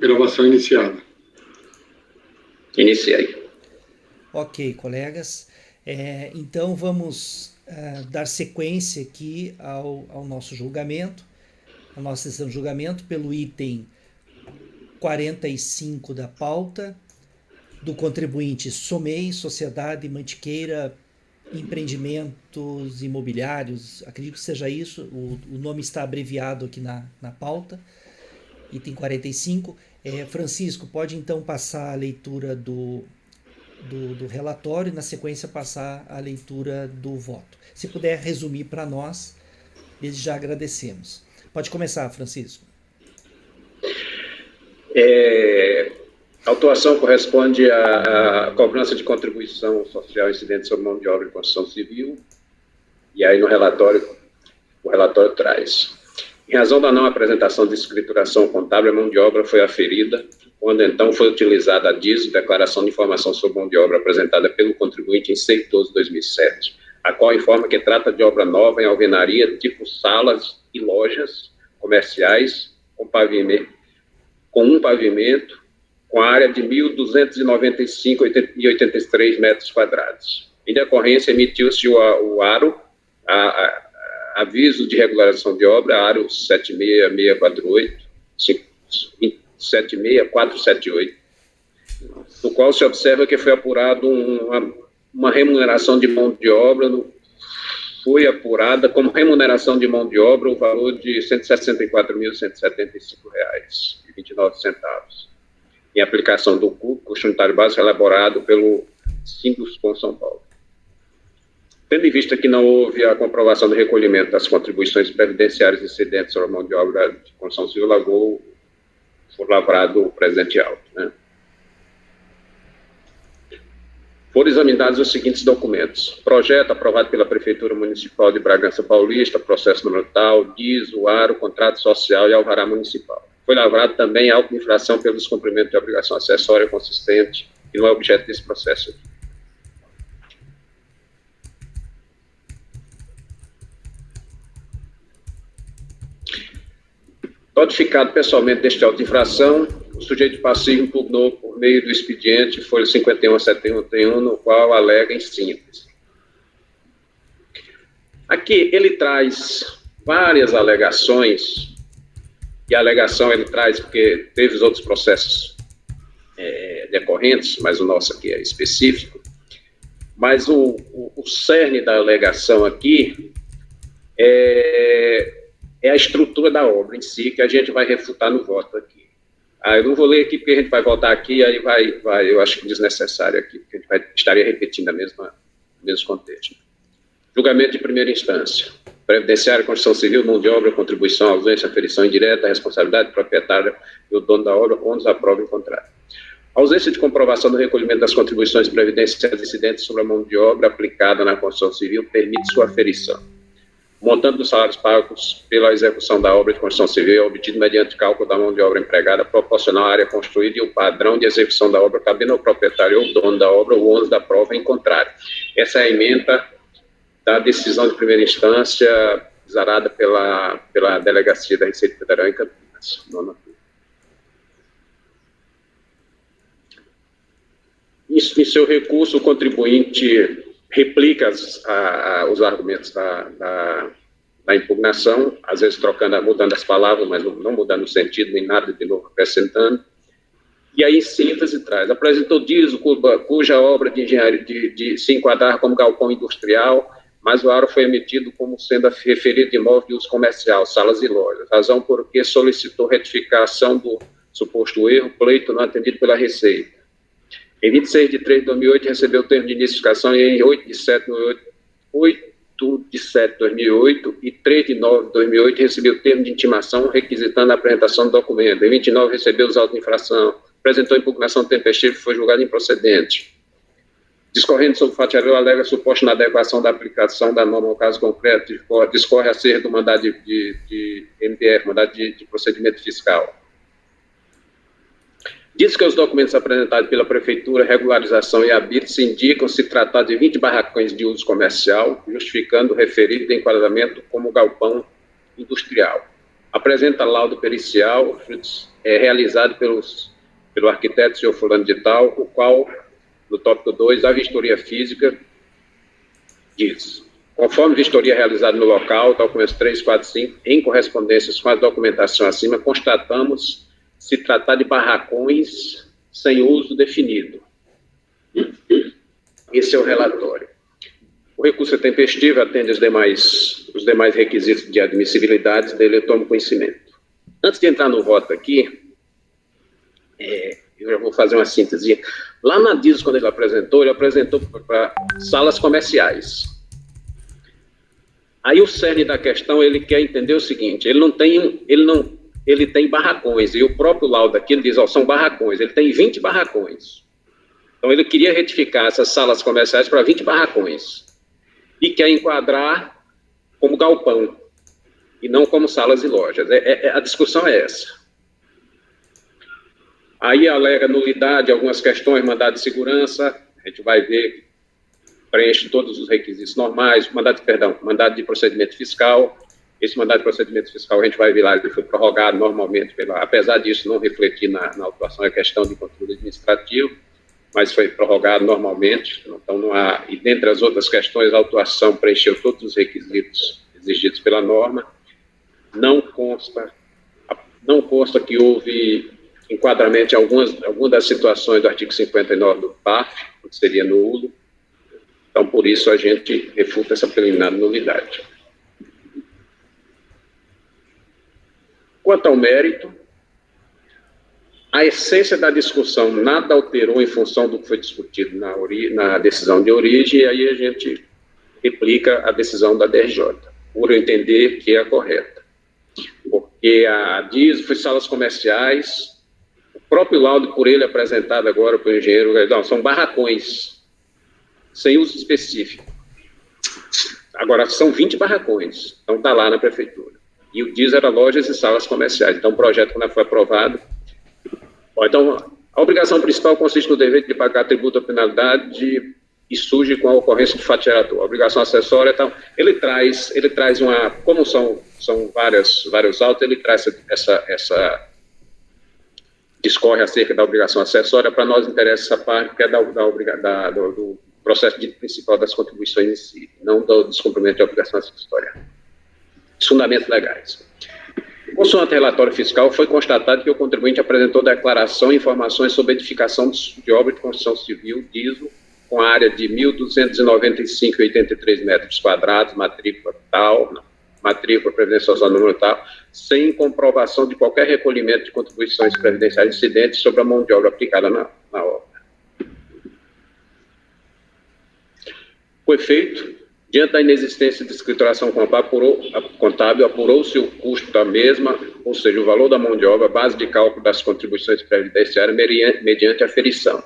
Gravação iniciada. Iniciei. Ok, colegas. Então vamos dar sequência aqui ao nosso julgamento, a nossa sessão de julgamento pelo item 45 da pauta, do contribuinte SOMEI, Sociedade Mantiqueira Empreendimentos Imobiliários, acredito que seja isso, o nome está abreviado aqui na pauta, item 45. Francisco, pode então passar a leitura do relatório e, na sequência, passar a leitura do voto. Se puder resumir para nós, desde já agradecemos. Pode começar, Francisco. A autuação corresponde à cobrança de contribuição social incidente sobre mão de obra e construção civil, e aí o relatório traz: em razão da não apresentação de escrituração contábil, a mão de obra foi aferida, quando então foi utilizada a DISO, Declaração de Informação sobre Mão de Obra, apresentada pelo contribuinte em 6 de 12 de 2007, a qual informa que trata de obra nova em alvenaria, tipo salas e lojas comerciais, com um pavimento, com área de 1.295,83 metros quadrados. Em decorrência, emitiu-se o ARO, Aviso de Regularização de Obra, ARO 76478, no qual se observa que foi apurado uma remuneração de mão de obra, foi apurada como remuneração de mão de obra o valor de R$ 164.175,29, em aplicação do custo unitário básico elaborado pelo Sinduscon São Paulo. Tendo em vista que não houve a comprovação do recolhimento das contribuições previdenciárias incidentes sobre a mão de obra de construção civil, foi lavrado o presente auto, né? Foram examinados os seguintes documentos: projeto aprovado pela Prefeitura Municipal de Bragança Paulista, processo número tal, DISO, ARO, contrato social e alvará municipal. Foi lavrado também auto de infração pelo descumprimento de obrigação acessória consistente, que não é objeto desse processo aqui. Notificado pessoalmente deste auto de infração, o sujeito passivo impugnou por meio do expediente folha 51.7131, no qual alega em síntese. Aqui ele traz várias alegações, e a alegação ele traz porque teve os outros processos decorrentes, mas o nosso aqui é específico. Mas o cerne da alegação aqui é a estrutura da obra em si, que a gente vai refutar no voto aqui. Eu não vou ler aqui, porque a gente vai voltar aqui, e aí eu acho que desnecessário aqui, porque a gente estaria repetindo o mesmo contexto. Julgamento de primeira instância: previdenciário, construção civil, mão de obra, contribuição, ausência, aferição indireta, responsabilidade proprietária e o dono da obra, quando aprova em contrário. A ausência de comprovação do recolhimento das contribuições previdenciárias incidentes sobre a mão de obra aplicada na construção civil permite sua aferição. O montante dos salários pagos pela execução da obra de construção civil é obtido mediante cálculo da mão de obra empregada proporcional à área construída e o padrão de execução da obra, cabendo ao proprietário ou dono da obra o ônus da prova em contrário. Essa é a ementa da decisão de primeira instância zarada pela Delegacia da Receita Federal em Campinas. Isso, em seu recurso, o contribuinte replica os argumentos da impugnação, às vezes mudando as palavras, mas não mudando o sentido, nem nada de novo acrescentando. E aí, em síntese, traz: apresentou DISO, cuja obra de engenharia se enquadrar como galpão industrial, mas o ARO foi emitido como sendo referido de imóvel de uso comercial, salas e lojas, razão por que solicitou retificação do suposto erro, pleito não atendido pela Receita. Em 26 de 3 de 2008, recebeu o termo de iniciação e em 8 de 7 de 2008 e 3 de 9 de 2008 recebeu o termo de intimação requisitando a apresentação do documento. Em 29, recebeu os autos de infração, apresentou impugnação tempestiva e foi julgado improcedente. Discorrendo sobre o fato, alega suposto na adequação da aplicação da norma ao caso concreto, discorre acerca do mandado de MDF, mandado de procedimento fiscal. Diz que os documentos apresentados pela Prefeitura, regularização e habite se indicam se tratar de 20 barracões de uso comercial, justificando o referido enquadramento como galpão industrial. apresenta laudo pericial realizado pelo arquiteto senhor fulano de tal, o qual, no tópico 2, a vistoria física diz: conforme vistoria realizada no local, documentos 3, 4, 5, em correspondências com a documentação acima, constatamos se tratar de barracões sem uso definido. Esse é o relatório. O recurso é tempestivo, atende os demais requisitos de admissibilidade dele, eu tomo conhecimento. Antes de entrar no voto aqui, eu já vou fazer uma síntese. Lá na DIS, quando ele apresentou para salas comerciais. Aí o cerne da questão, ele quer entender o seguinte: ele tem barracões, e o próprio laudo aqui ele diz, são barracões, ele tem 20 barracões. Então ele queria retificar essas salas comerciais para 20 barracões. E quer enquadrar como galpão, e não como salas e lojas. A discussão é essa. Aí alega nulidade, algumas questões, mandado de segurança, a gente vai ver que preenche todos os requisitos normais, mandado de procedimento fiscal. Esse mandado de procedimento fiscal, a gente vai ver lá, ele foi prorrogado normalmente, apesar disso não refletir na autuação, é questão de controle administrativo, mas foi prorrogado normalmente, então não há, e dentre as outras questões, a autuação preencheu todos os requisitos exigidos pela norma, não consta que houve enquadramento em algumas das situações do artigo 59 do PAF, que seria nulo, então por isso a gente refuta essa preliminar nulidade. Quanto ao mérito, a essência da discussão nada alterou em função do que foi discutido na decisão de origem, e aí a gente replica a decisão da DRJ, por entender que é a correta. Porque a DIS foi salas comerciais, o próprio laudo por ele apresentado agora para o engenheiro, não, são barracões, sem uso específico. Agora, são 20 barracões, então está lá na prefeitura. E o DIS era lojas e salas comerciais. Então, o projeto, quando foi aprovado... Então, a obrigação principal consiste no dever de pagar tributo ou penalidade e surge com a ocorrência de fato gerador. A obrigação acessória, então, ele traz uma... Como são vários autos, ele traz essa discorre acerca da obrigação acessória. Para nós interessa essa parte, que é do processo principal das contribuições em si, não do descumprimento de obrigação acessória. Os fundamentos legais. Consoante relatório fiscal, foi constatado que o contribuinte apresentou declaração e informações sobre edificação de obra de construção civil, DISO, com área de 1.295,83 metros quadrados, matrícula tal, matrícula previdência social número tal, sem comprovação de qualquer recolhimento de contribuições previdenciárias incidentes sobre a mão de obra aplicada na obra. Foi feito. Diante da inexistência de escrituração contábil, apurou-se o custo da mesma, ou seja, o valor da mão de obra, base de cálculo das contribuições previdenciárias, mediante aferição.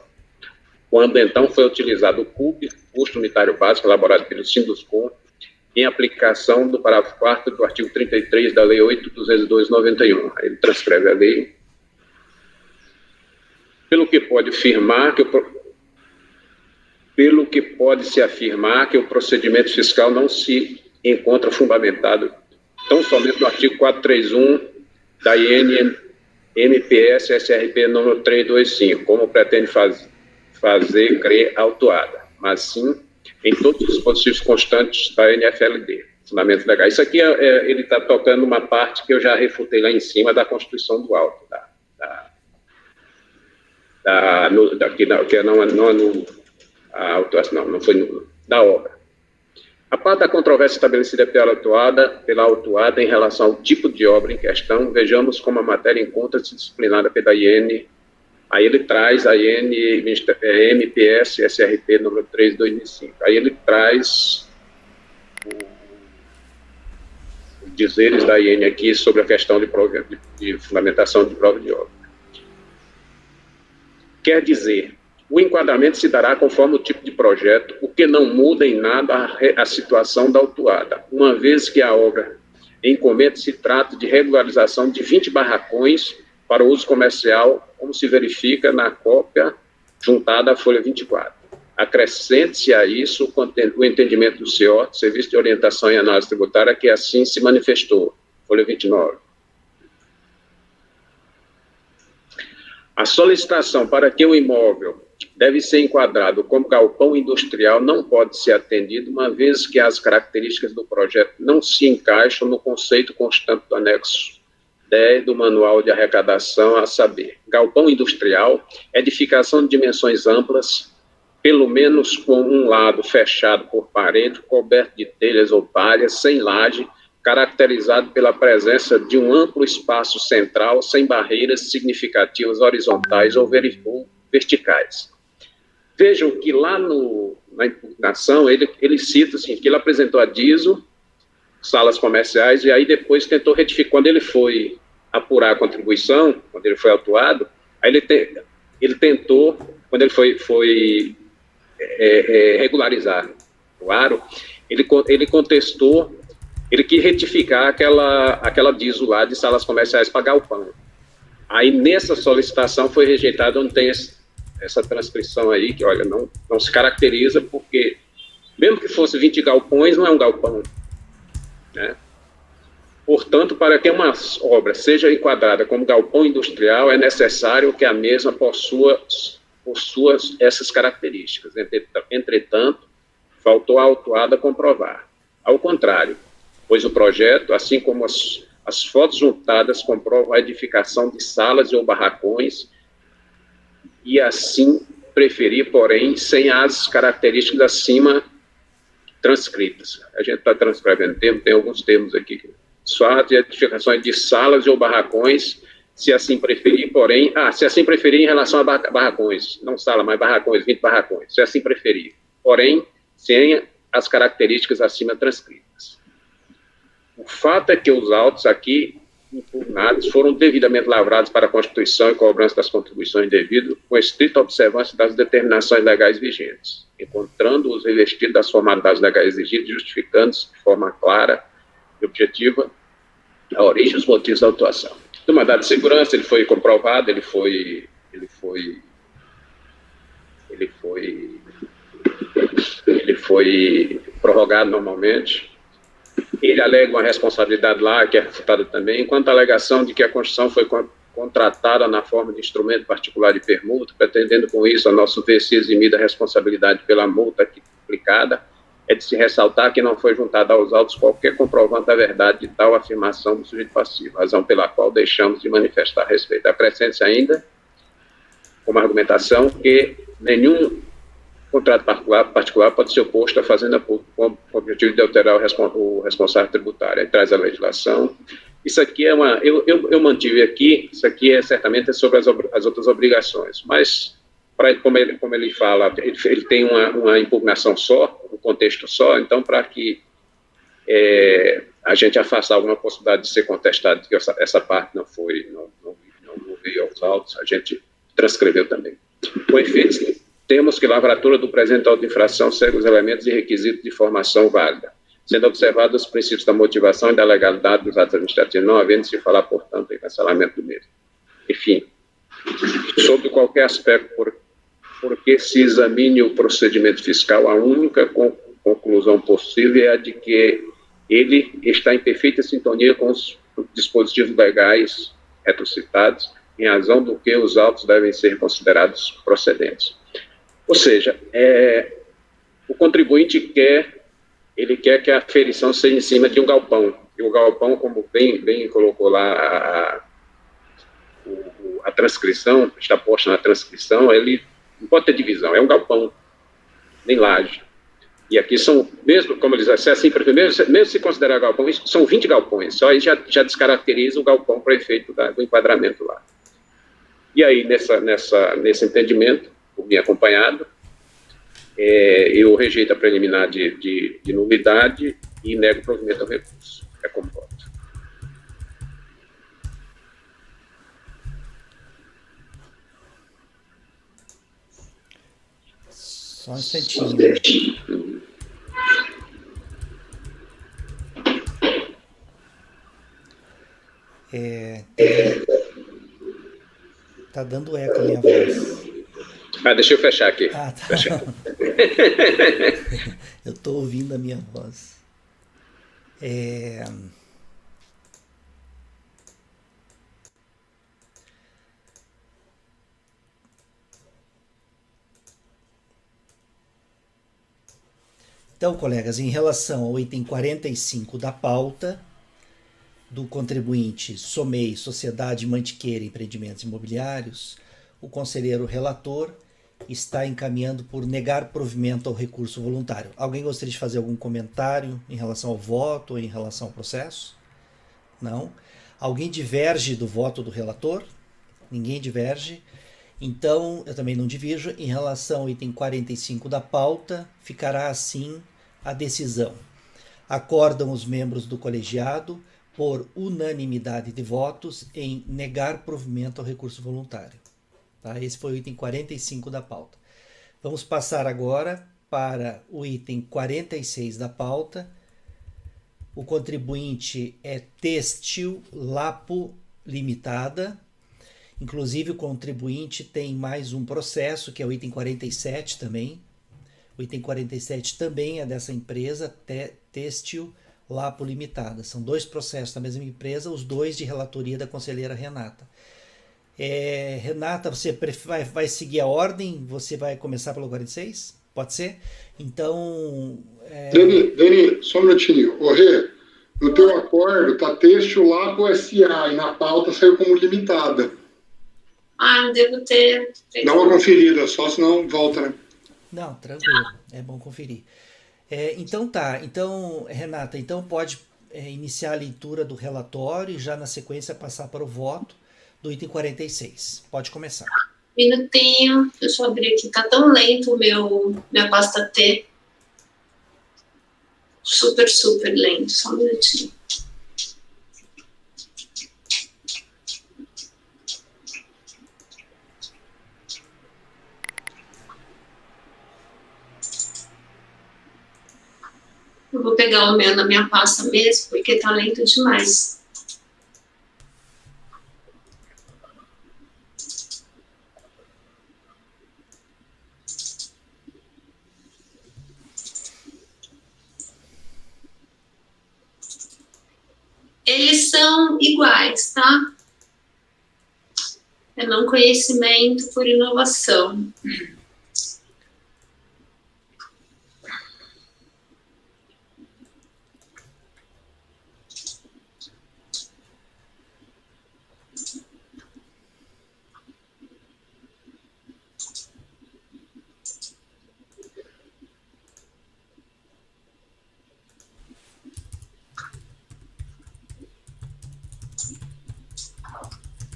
Quando, então, foi utilizado o CUP, custo unitário básico, elaborado pelo Sinduscom, em aplicação do parágrafo 4º do artigo 33 da Lei 8.202/91. Ele transcreve a lei. Pelo que pode-se afirmar que o procedimento fiscal não se encontra fundamentado tão somente no artigo 431 da IN MPS SRP número 325, como pretende fazer crer a autuada, mas sim em todos os dispositivos constantes da NFLD, fundamentos legais. Isso aqui ele está tocando uma parte que eu já refutei lá em cima da Constituição do Auto, que não foi nulo, da obra. A parte da controvérsia estabelecida pela autuada em relação ao tipo de obra em questão, vejamos como a matéria encontra-se disciplinada pela IN. Aí ele traz a IN MPS SRP número 3/2005. Aí ele traz os dizeres da IN aqui sobre a questão de fundamentação de prova de obra. Quer dizer, o enquadramento se dará conforme o tipo de projeto, o que não muda em nada a situação da autuada, uma vez que a obra em encomenda se trata de regularização de 20 barracões para uso comercial, como se verifica na cópia juntada à folha 24. Acrescente-se a isso o entendimento do CO, Serviço de Orientação e Análise Tributária, que assim se manifestou, folha 29. A solicitação para que o imóvel deve ser enquadrado como galpão industrial não pode ser atendido, uma vez que as características do projeto não se encaixam no conceito constante do anexo 10 do Manual de Arrecadação, a saber, galpão industrial, edificação de dimensões amplas, pelo menos com um lado fechado por parede, coberto de telhas ou palhas, sem laje, caracterizado pela presença de um amplo espaço central, sem barreiras significativas horizontais ou verticais. Vejam que lá na impugnação, ele cita assim, que ele apresentou a DISO, salas comerciais, e aí depois tentou retificar. Quando ele foi apurar a contribuição, quando ele foi autuado, aí ele tentou, quando ele foi regularizar o aro, ele contestou, ele quis retificar aquela DISO lá de salas comerciais para galpão. Aí nessa solicitação foi rejeitado, onde tem essa transcrição aí, que olha, não se caracteriza, porque mesmo que fosse 20 galpões, não é um galpão, né? Portanto, para que uma obra seja enquadrada como galpão industrial, é necessário que a mesma possua essas características. Entretanto, faltou a autuada comprovar. Ao contrário, pois o projeto, assim como as fotos juntadas, comprovam a edificação de salas ou barracões e assim preferir, porém, sem as características acima transcritas. A gente está transcrevendo termos, tem alguns termos aqui. Só de edificações de salas ou barracões, se assim preferir, porém... se assim preferir em relação a barracões, não sala, mas barracões, 20 barracões, se assim preferir, porém, sem as características acima transcritas. O fato é que os autos aqui impugnados foram devidamente lavrados para a Constituição e cobrança das contribuições devido com estrita observância das determinações legais vigentes, encontrando-os revestidos das formalidades legais exigidas, justificando-se de forma clara e objetiva a origem e os motivos da autuação. Do mandado de segurança, ele foi comprovado, ele foi prorrogado normalmente. Ele alega uma responsabilidade lá, que é refutada também, enquanto a alegação de que a construção foi contratada na forma de instrumento particular de permuta, pretendendo com isso, a nosso ver, se eximir da responsabilidade pela multa aplicada, é de se ressaltar que não foi juntada aos autos qualquer comprovante da verdade de tal afirmação do sujeito passivo, razão pela qual deixamos de manifestar a respeito. Acrescente ainda, como argumentação, que nenhum contrato particular pode ser oposto à fazenda pública com o objetivo de alterar o responsável tributário. Aí traz a legislação. Isso aqui é eu mantive aqui, isso aqui certamente sobre as outras obrigações, mas, como ele fala, ele tem uma impugnação só, um contexto só, então, para que a gente afastar alguma possibilidade de ser contestado, que essa parte não veio aos autos, a gente transcreveu também. Com efeito, temos que a lavratura do presente auto de infração segue os elementos e requisitos de formação válida, sendo observados os princípios da motivação e da legalidade dos atos administrativos, não havendo se falar, portanto, em cancelamento do mesmo. Enfim, sobre qualquer aspecto por que se examine o procedimento fiscal, a única conclusão possível é a de que ele está em perfeita sintonia com os dispositivos legais retrocitados, em razão do que os autos devem ser considerados procedentes. Ou seja, o contribuinte quer que a aferição seja em cima de um galpão. E o galpão, como bem colocou lá a transcrição, está posta na transcrição, ele não pode ter divisão, é um galpão, nem laje. E aqui são, mesmo, como eles dizem, assim, mesmo se considerar galpão, são 20 galpões, só aí já descaracteriza o galpão para efeito do enquadramento lá. E aí, nesse entendimento, por mim acompanhado, eu rejeito a preliminar de nulidade e nego o provimento ao recurso. É como voto. Só um instantinho. Tá dando eco a minha voz. Deixa eu fechar aqui. Tá. Eu tô ouvindo a minha voz. Então, colegas, em relação ao item 45 da pauta, do contribuinte SOMEI, Sociedade Mantiqueira Empreendimentos Imobiliários, o conselheiro relator está encaminhando por negar provimento ao recurso voluntário. Alguém gostaria de fazer algum comentário em relação ao voto ou em relação ao processo? Não. Alguém diverge do voto do relator? Ninguém diverge. Então, eu também não divirjo. Em relação ao item 45 da pauta, ficará assim a decisão. Acordam os membros do colegiado, por unanimidade de votos, em negar provimento ao recurso voluntário. Tá? Esse foi o item 45 da pauta. Vamos passar agora para o item 46 da pauta. O contribuinte é Têxtil Lapo Limitada. Inclusive, o contribuinte tem mais um processo, que é o item 47 também. O item 47 também é dessa empresa, Têxtil Lapo Limitada. São 2 processos da mesma empresa, os 2 de relatoria da conselheira Renata. Renata, você vai seguir a ordem? Você vai começar pelo 46? Pode ser? Então... Dani, só um minutinho. Ô, Rê, no teu acordo tá Têxtil Lapo SA e na pauta saiu como limitada. Não devo ter... Dá uma conferida, só senão volta, né? Não, tranquilo. É bom conferir. Então tá. Então, Renata, então pode iniciar a leitura do relatório e já na sequência passar para o voto do item 46. Pode começar. Minutinho, deixa eu abrir aqui. Tá tão lento minha pasta T. Super, super lento. Só um minutinho. Eu vou pegar o meu na minha pasta mesmo, porque tá lento demais. Eles são iguais, tá? É não conhecimento por inovação.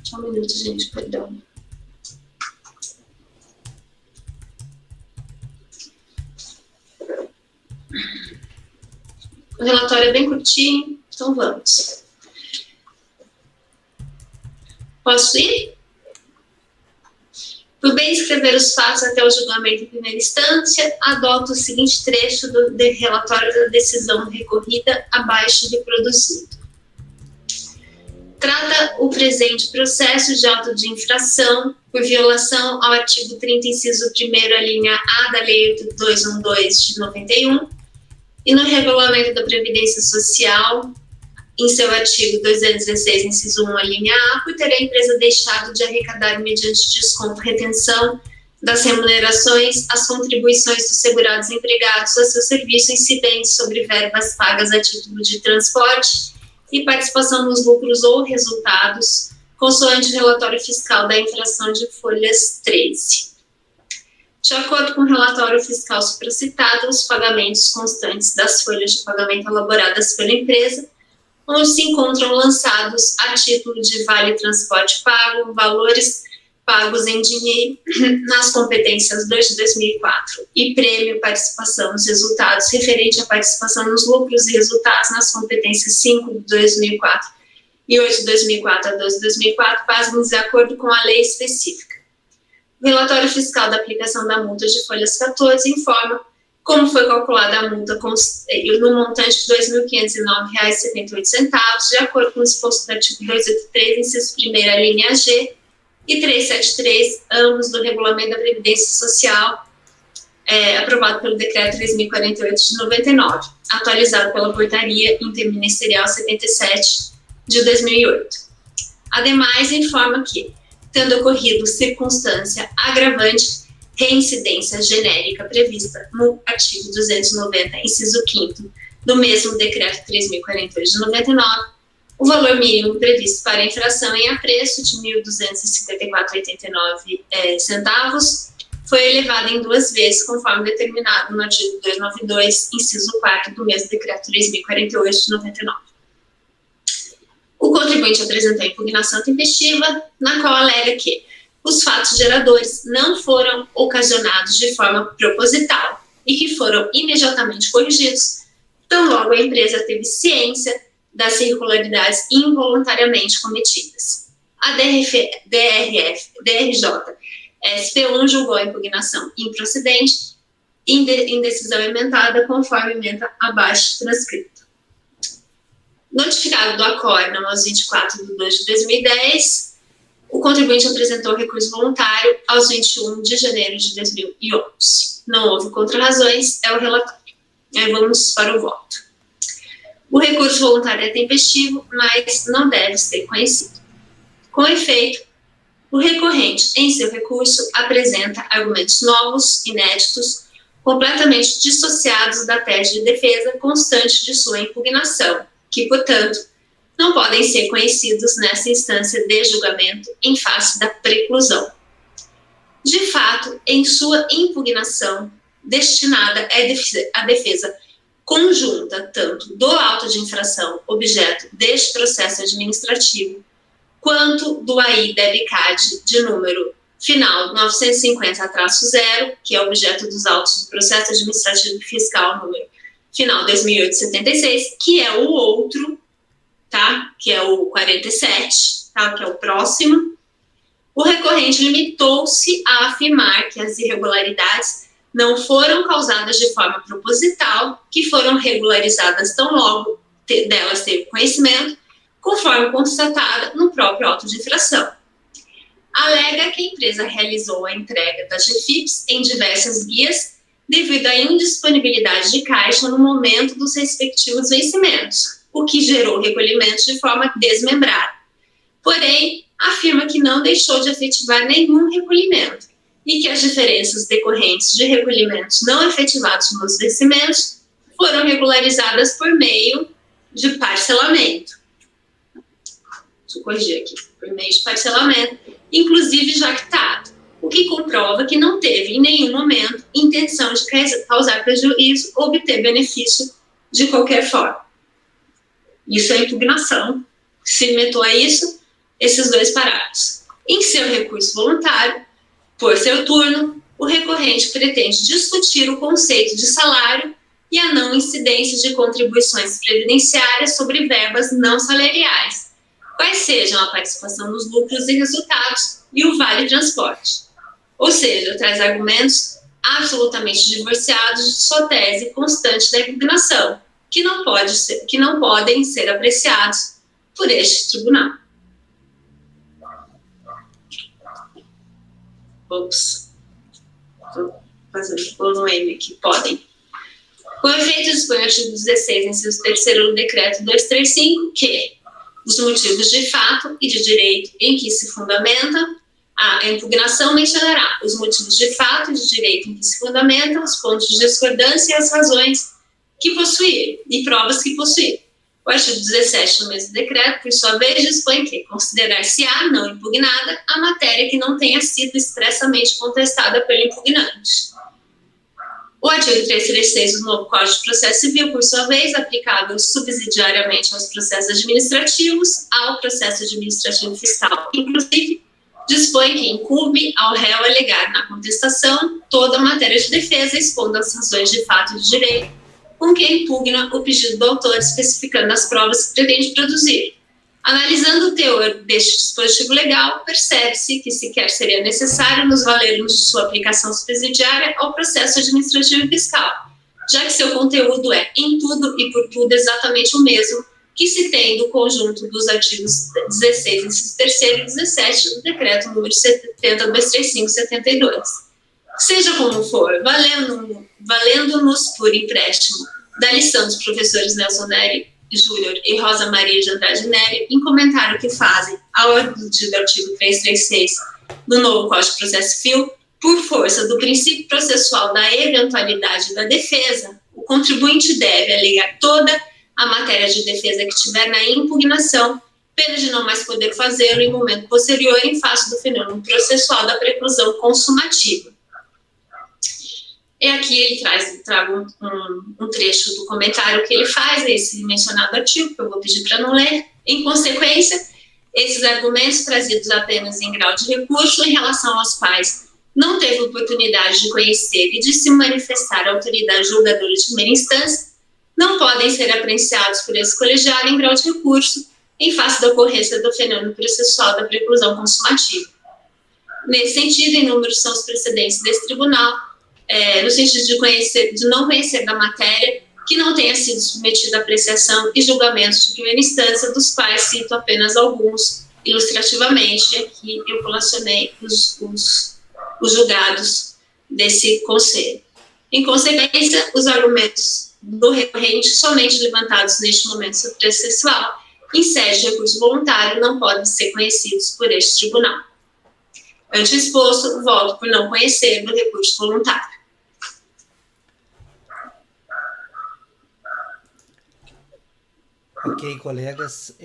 Só um minuto, gente, perdão. O relatório é bem curtinho, então vamos. Posso ir? Por bem escrever os fatos até o julgamento em primeira instância, adoto o seguinte trecho do relatório da decisão recorrida abaixo de produzido. Trata o presente processo de auto de infração por violação ao artigo 30, inciso 1º, a linha A da Lei 8212 de 91 e no Regulamento da Previdência Social, em seu artigo 216, inciso 1, a linha A, por ter a empresa deixado de arrecadar mediante desconto, retenção das remunerações, as contribuições dos segurados empregados a seu serviço incidentes sobre verbas pagas a título de transporte e participação nos lucros ou resultados, consoante o relatório fiscal da infração de folhas 13. De acordo com o relatório fiscal supracitado, os pagamentos constantes das folhas de pagamento elaboradas pela empresa, onde se encontram lançados a título de vale transporte pago, valores pagos em dinheiro nas competências 2 de 2004 e prêmio participação nos resultados referente à participação nos lucros e resultados nas competências 5 de 2004 e 8 de 2004 a 12 de 2004, pasmem de acordo com a lei específica. O relatório fiscal da aplicação da multa de folhas 14 informa como foi calculada a multa no montante de R$ 2.509,78, de acordo com o disposto do artigo 283, inciso 1º, a linha G, e 373, ambos do Regulamento da Previdência Social, aprovado pelo Decreto 3.048 de 99, atualizado pela Portaria Interministerial 77 de 2008. Ademais, informa que, tendo ocorrido circunstância agravante, reincidência genérica prevista no artigo 290, inciso 5º, do mesmo decreto 3.048 de 99, o valor mínimo previsto para a infração em apreço de R$ 1.254,89 centavos foi elevado em 2 vezes, conforme determinado no artigo 292, inciso 4º do mesmo decreto 3.048 de 99. O contribuinte apresentou a impugnação tempestiva, na qual alega que os fatos geradores não foram ocasionados de forma proposital e que foram imediatamente corrigidos, tão logo a empresa teve ciência das irregularidades involuntariamente cometidas. A DRJ SP1 julgou a impugnação improcedente em decisão emendada conforme emenda abaixo transcrito. Notificado do acórdão aos 24 de 2 de 2010, o contribuinte apresentou recurso voluntário aos 21 de janeiro de 2011. Não houve contrarrazões, é o relatório. Aí vamos para o voto. O recurso voluntário é tempestivo, mas não deve ser conhecido. Com efeito, o recorrente, em seu recurso, apresenta argumentos novos, inéditos, completamente dissociados da tese de defesa constante de sua impugnação, que, portanto, não podem ser conhecidos nessa instância de julgamento em face da preclusão. De fato, em sua impugnação destinada à defesa conjunta tanto do auto de infração objeto deste processo administrativo, quanto do AI-DEB-CAD de número final 950-0, que é objeto dos autos do processo administrativo fiscal número final 2008-76, que é o outro, tá? Que é o 47, tá? Que é o próximo. O recorrente limitou-se a afirmar que as irregularidades não foram causadas de forma proposital, que foram regularizadas tão logo delas teve conhecimento, conforme constatada no próprio auto de infração. Alega que a empresa realizou a entrega das GFIPs em diversas guias devido à indisponibilidade de caixa no momento dos respectivos vencimentos, o que gerou recolhimento de forma desmembrada. Porém, afirma que não deixou de efetivar nenhum recolhimento e que as diferenças decorrentes de recolhimentos não efetivados nos vencimentos foram regularizadas por meio de parcelamento. Deixa eu corrigir aqui. Por meio de parcelamento, inclusive jactado, o que comprova que não teve em nenhum momento intenção de causar prejuízo ou obter benefício de qualquer forma. Isso é impugnação. Se limitou a isso, esses 2 parágrafos. Em seu recurso voluntário, por seu turno, o recorrente pretende discutir o conceito de salário e a não incidência de contribuições previdenciárias sobre verbas não salariais, quais sejam a participação nos lucros e resultados e o vale-transporte. Ou seja, traz argumentos absolutamente divorciados de sua tese constante da impugnação, que não podem ser apreciados por este tribunal. Ops. Estou fazendo no M aqui. Podem. Com efeito, dispõe o artigo 16, inciso 3º do decreto 235, que os motivos de fato e de direito em que se fundamenta a impugnação mencionará os motivos de fato e de direito em que se fundamentam, os pontos de discordância e as razões que possuir e provas que possuir. O artigo 17 do mesmo decreto, por sua vez, dispõe que considerar-se-á não impugnada a matéria que não tenha sido expressamente contestada pelo impugnante. O artigo 336 do novo Código de Processo Civil, por sua vez, aplicável subsidiariamente aos processos administrativos, ao processo administrativo fiscal, inclusive, dispõe que incumbe ao réu alegar na contestação toda a matéria de defesa, expondo as razões de fato e de direito, com quem impugna o pedido do autor, especificando as provas que pretende produzir. Analisando o teor deste dispositivo legal, percebe-se que sequer seria necessário nos valermos de sua aplicação subsidiária ao processo administrativo e fiscal, já que seu conteúdo é, em tudo e por tudo, exatamente o mesmo que se tem do conjunto dos artigos 16, inciso 3º e 17 do decreto número 70.235/72. Seja como for, valendo-nos por empréstimo da lição dos professores Nelson Nery Júnior e Rosa Maria de Andrade Nery, em comentário que fazem ao aludido artigo 336 do novo Código de Processo Civil, por força do princípio processual da eventualidade da defesa, o contribuinte deve alegar toda a matéria de defesa que tiver na impugnação, pena de não mais poder fazê-lo em momento posterior em face do fenômeno processual da preclusão consumativa. E aqui ele traga um trecho do comentário que ele faz a esse mencionado artigo, que eu vou pedir para não ler. Em consequência, esses argumentos trazidos apenas em grau de recurso, em relação aos quais não teve oportunidade de conhecer e de se manifestar a autoridade julgadora de primeira instância, não podem ser apreciados por esse colegiado em grau de recurso, em face da ocorrência do fenômeno processual da preclusão consumativa. Nesse sentido, inúmeros são os precedentes desse tribunal, no sentido de não conhecer da matéria que não tenha sido submetida a apreciação e julgamentos de primeira instância, dos quais cito apenas alguns ilustrativamente. Aqui eu relacionei os julgados desse conselho. Em consequência, os argumentos do recorrente, somente levantados neste momento processual, em sede de recurso voluntário, não podem ser conhecidos por este tribunal. Ante exposto, voto por não conhecer do recurso voluntário. Ok, colegas.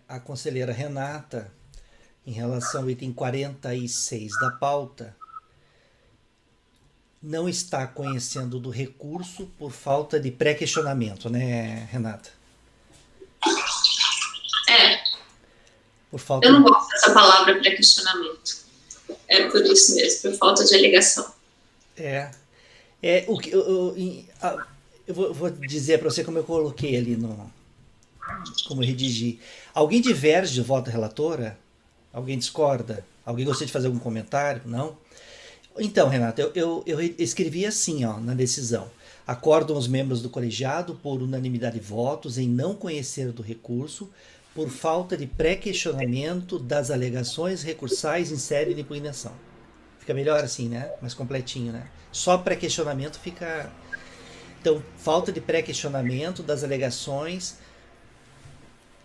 A conselheira Renata, em relação ao item 46 da pauta, não está conhecendo do recurso por falta de pré-questionamento, né, Renata? Por falta eu não gosto dessa palavra pré-questionamento. É por isso mesmo, por falta de alegação. Eu vou dizer para você como eu coloquei ali como eu redigi. Alguém diverge do voto da relatora? Alguém discorda? Alguém gostaria de fazer algum comentário? Não? Então, Renata, eu escrevi assim, na decisão. Acordam os membros do colegiado por unanimidade de votos em não conhecer do recurso por falta de pré-questionamento das alegações recursais em sede de impugnação. Fica melhor assim, né? Mais completinho, né? Só pré-questionamento fica... Então, falta de pré-questionamento das alegações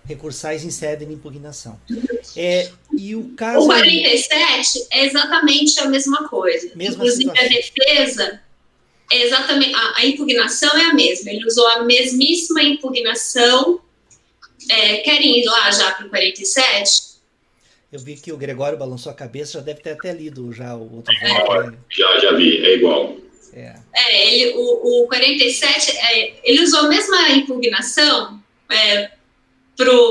recursais em sede de impugnação. E o caso... O 47 é exatamente a mesma coisa. Inclusive, situação. A defesa é exatamente... A impugnação é a mesma. Ele usou a mesmíssima impugnação. Querem ir lá já para o 47? Eu vi que o Gregório balançou a cabeça, já deve ter até lido já o outro voto. Né? Já vi, é igual. O 47, ele usou a mesma impugnação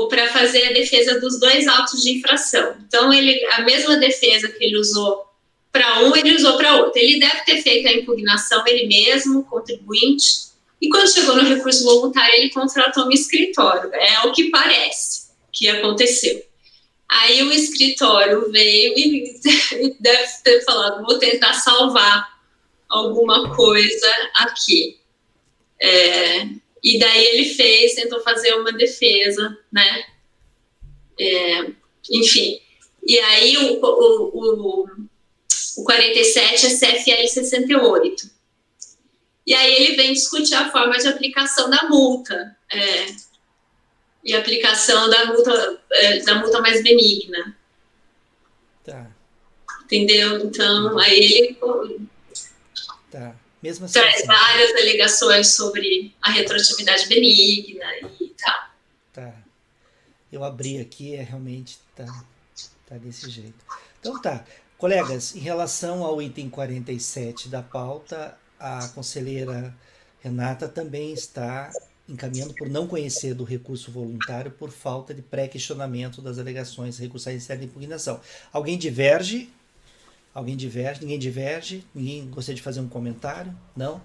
para fazer a defesa dos dois autos de infração. Então, a mesma defesa que ele usou para um, ele usou para outro. Ele deve ter feito a impugnação ele mesmo, contribuinte, e quando chegou no recurso voluntário, ele contratou um escritório. É o que parece que aconteceu. Aí o escritório veio e deve ter falado, vou tentar salvar alguma coisa aqui. E daí ele tentou fazer uma defesa, né? Enfim. E aí o 47 é CFL 68. E aí ele vem discutir a forma de aplicação da multa. E a aplicação da multa mais benigna. Tá. Entendeu? Então, aí ele... Tá. Mesma traz várias alegações sobre a retroatividade benigna e tal. Tá. Eu abri aqui, realmente tá desse jeito. Então tá. Colegas, em relação ao item 47 da pauta, a conselheira Renata também está encaminhando por não conhecer do recurso voluntário por falta de pré-questionamento das alegações recursais em sede de impugnação. Alguém diverge? Ninguém diverge? Ninguém gostaria de fazer um comentário? Não?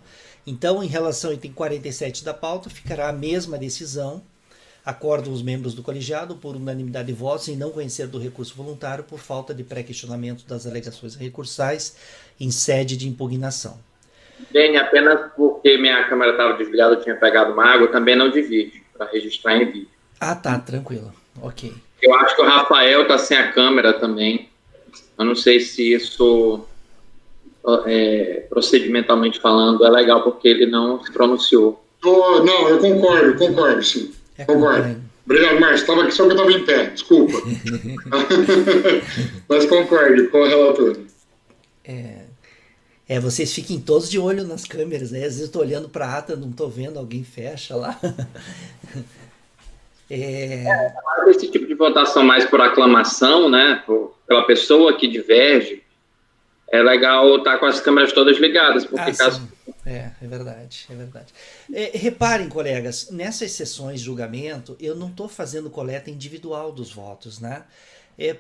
Então, em relação ao item 47 da pauta, ficará a mesma decisão. Acordam os membros do colegiado por unanimidade de votos em não conhecer do recurso voluntário por falta de pré-questionamento das alegações recursais em sede de impugnação. Bem, apenas porque minha câmera estava desligada, eu tinha pegado uma água, também não de vídeo, para registrar em vídeo. Ah, tá, tranquilo. Ok. Eu acho que o Rafael está sem a câmera também. Eu não sei se isso, procedimentalmente falando, é legal, porque ele não se pronunciou. Não, eu concordo, sim. Concordo. Obrigado, Márcio. Estava aqui só que eu estava em pé, desculpa. Mas concordo com o relator. Vocês fiquem todos de olho nas câmeras, né? Às vezes eu tô olhando para a ata, não tô vendo, alguém fecha lá. Esse tipo de votação mais por aclamação, né? Pela pessoa que diverge, é legal estar com as câmeras todas ligadas, porque caso... É verdade, é verdade. Reparem, colegas, nessas sessões de julgamento, eu não estou fazendo coleta individual dos votos, né?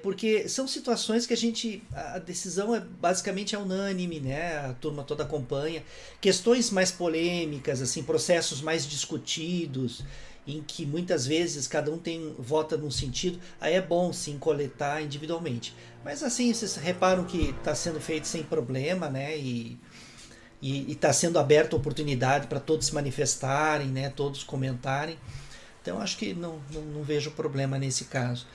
Porque são situações que a decisão basicamente unânime, né? A turma toda acompanha. Questões mais polêmicas, assim, processos mais discutidos, em que muitas vezes cada um vota num sentido, aí é bom sim coletar individualmente. Mas assim, vocês reparam que está sendo feito sem problema, né? E está sendo aberta a oportunidade para todos se manifestarem, né? Todos comentarem. Então acho que não vejo problema nesse caso.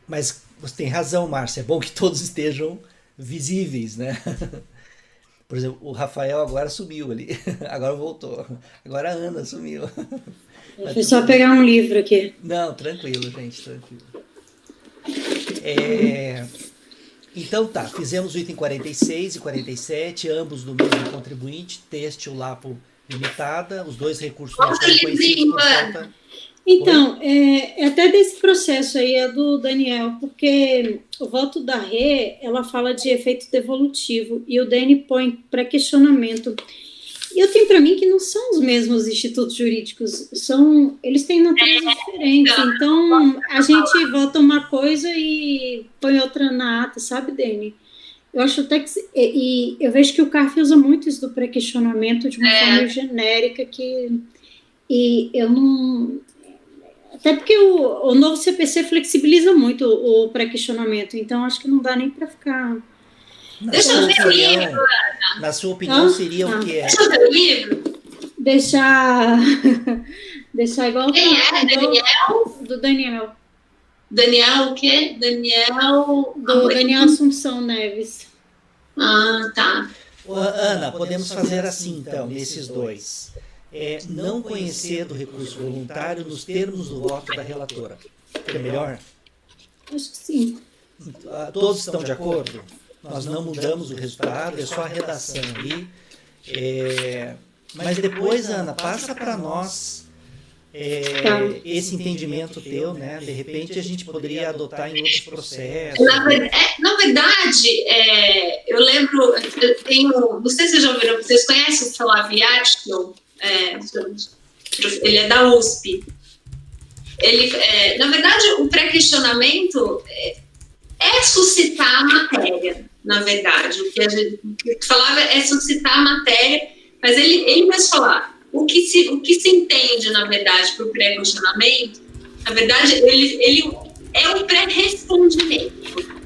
Mas você tem razão, Márcia, é bom que todos estejam visíveis, né? Por exemplo, o Rafael agora sumiu ali, agora voltou, agora a Ana sumiu. Deixa eu só pegar um livro aqui. Não, tranquilo, gente, tranquilo. Então tá, fizemos o item 46 e 47, ambos do mesmo contribuinte, têxtil Lapo Limitada, os dois recursos não foram conhecidos por falta... Então, até desse processo aí é do Daniel, porque o voto da Rê, ela fala de efeito devolutivo e o Dani põe pré-questionamento. E eu tenho para mim que não são os mesmos institutos jurídicos, eles têm naturezas diferentes, então a gente vota uma coisa e põe outra na ata, sabe, Dani? Eu acho até que... E eu vejo que o CARF usa muito isso do pré-questionamento de uma forma genérica e eu não... Até porque o novo CPC flexibiliza muito o pré-questionamento, então acho que não dá nem para ficar... Deixa eu ver o livro, Ana. Na sua opinião, seria o que é? Deixa eu ver o livro. Deixar igual... Quem é? Daniel? Do Daniel. Daniel o quê? Do Daniel Assunção Neves. Ah, tá. Ana, podemos fazer assim, então, nesses dois. Não conhecer do recurso voluntário nos termos do voto da relatora. É melhor? Acho que sim. Todos estão de acordo? Nós não mudamos o resultado, é só a redação ali. Mas depois, Ana, passa para nós esse entendimento teu, né? De repente a gente poderia adotar em outros processos. Na verdade, eu lembro, não sei se vocês já ouviram, vocês conhecem o Flávio Yatkin? Ele é da USP. Na verdade, o pré-questionamento é suscitar a matéria, na verdade. O que a gente falava é suscitar a matéria, mas ele vai falar o que se entende, na verdade, por pré-questionamento, na verdade, ele é um pré-respondimento.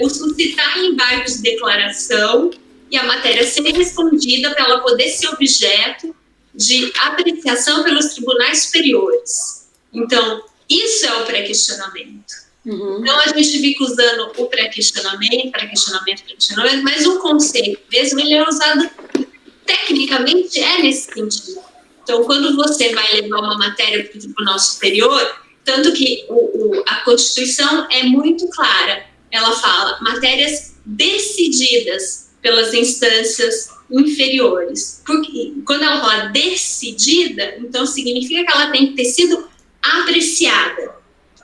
O suscitar em embargos de declaração e a matéria ser respondida para ela poder ser objeto de apreciação pelos tribunais superiores. Então, isso é o pré-questionamento. Uhum. Então, a gente fica usando o pré-questionamento, mas o conceito mesmo, ele é usado tecnicamente, nesse sentido. Então, quando você vai levar uma matéria para o tribunal superior, tanto que a Constituição é muito clara, ela fala matérias decididas pelas instâncias inferiores. Porque quando ela fala decidida, então significa que ela tem que ter sido apreciada.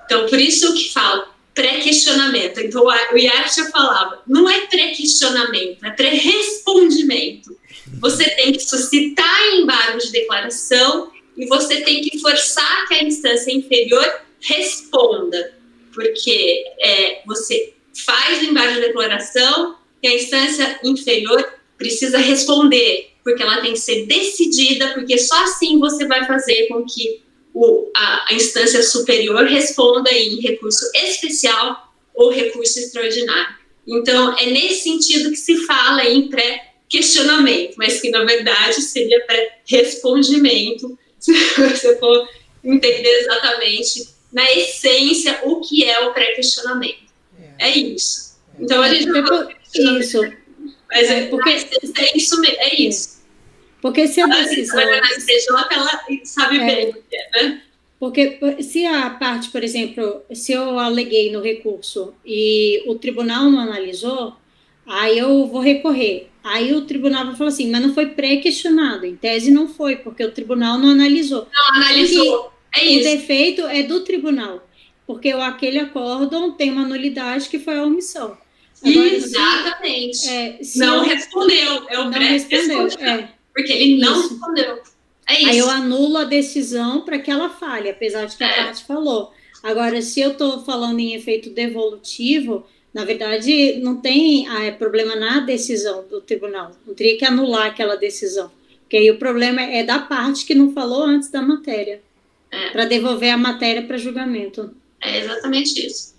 Então, por isso que fala pré-questionamento. Então, o Yatkin falava, não é pré-questionamento, é pré-respondimento. Você tem que suscitar embargos de declaração e você tem que forçar que a instância inferior responda. Porque você faz o embargo de declaração e a instância inferior precisa responder, porque ela tem que ser decidida, porque só assim você vai fazer com que a instância superior responda em recurso especial ou recurso extraordinário. Então, é nesse sentido que se fala em pré-questionamento, mas que, na verdade, seria pré-respondimento, se você for entender exatamente, na essência, o que é o pré-questionamento. É isso. Então, a gente... Isso. Mas é isso. Porque se a decisão... ela sabe bem o que é, né? Porque se a parte, por exemplo, se eu aleguei no recurso e o tribunal não analisou, Aí eu vou recorrer. Aí o tribunal vai falar assim, mas não foi pré-questionado. Em tese não foi, porque o tribunal não analisou. Não analisou. É isso. O defeito é do tribunal, porque aquele acórdão tem uma nulidade que foi a omissão. Agora, exatamente. Não respondeu. É o respondeu. Porque ele não respondeu. É isso. Aí eu anulo a decisão para que ela falhe, apesar de que a parte falou. Agora, se eu estou falando em efeito devolutivo, na verdade, não tem problema na decisão do tribunal. Não teria que anular aquela decisão. Porque aí o problema é da parte que não falou antes da matéria. Para devolver a matéria para julgamento. É exatamente isso.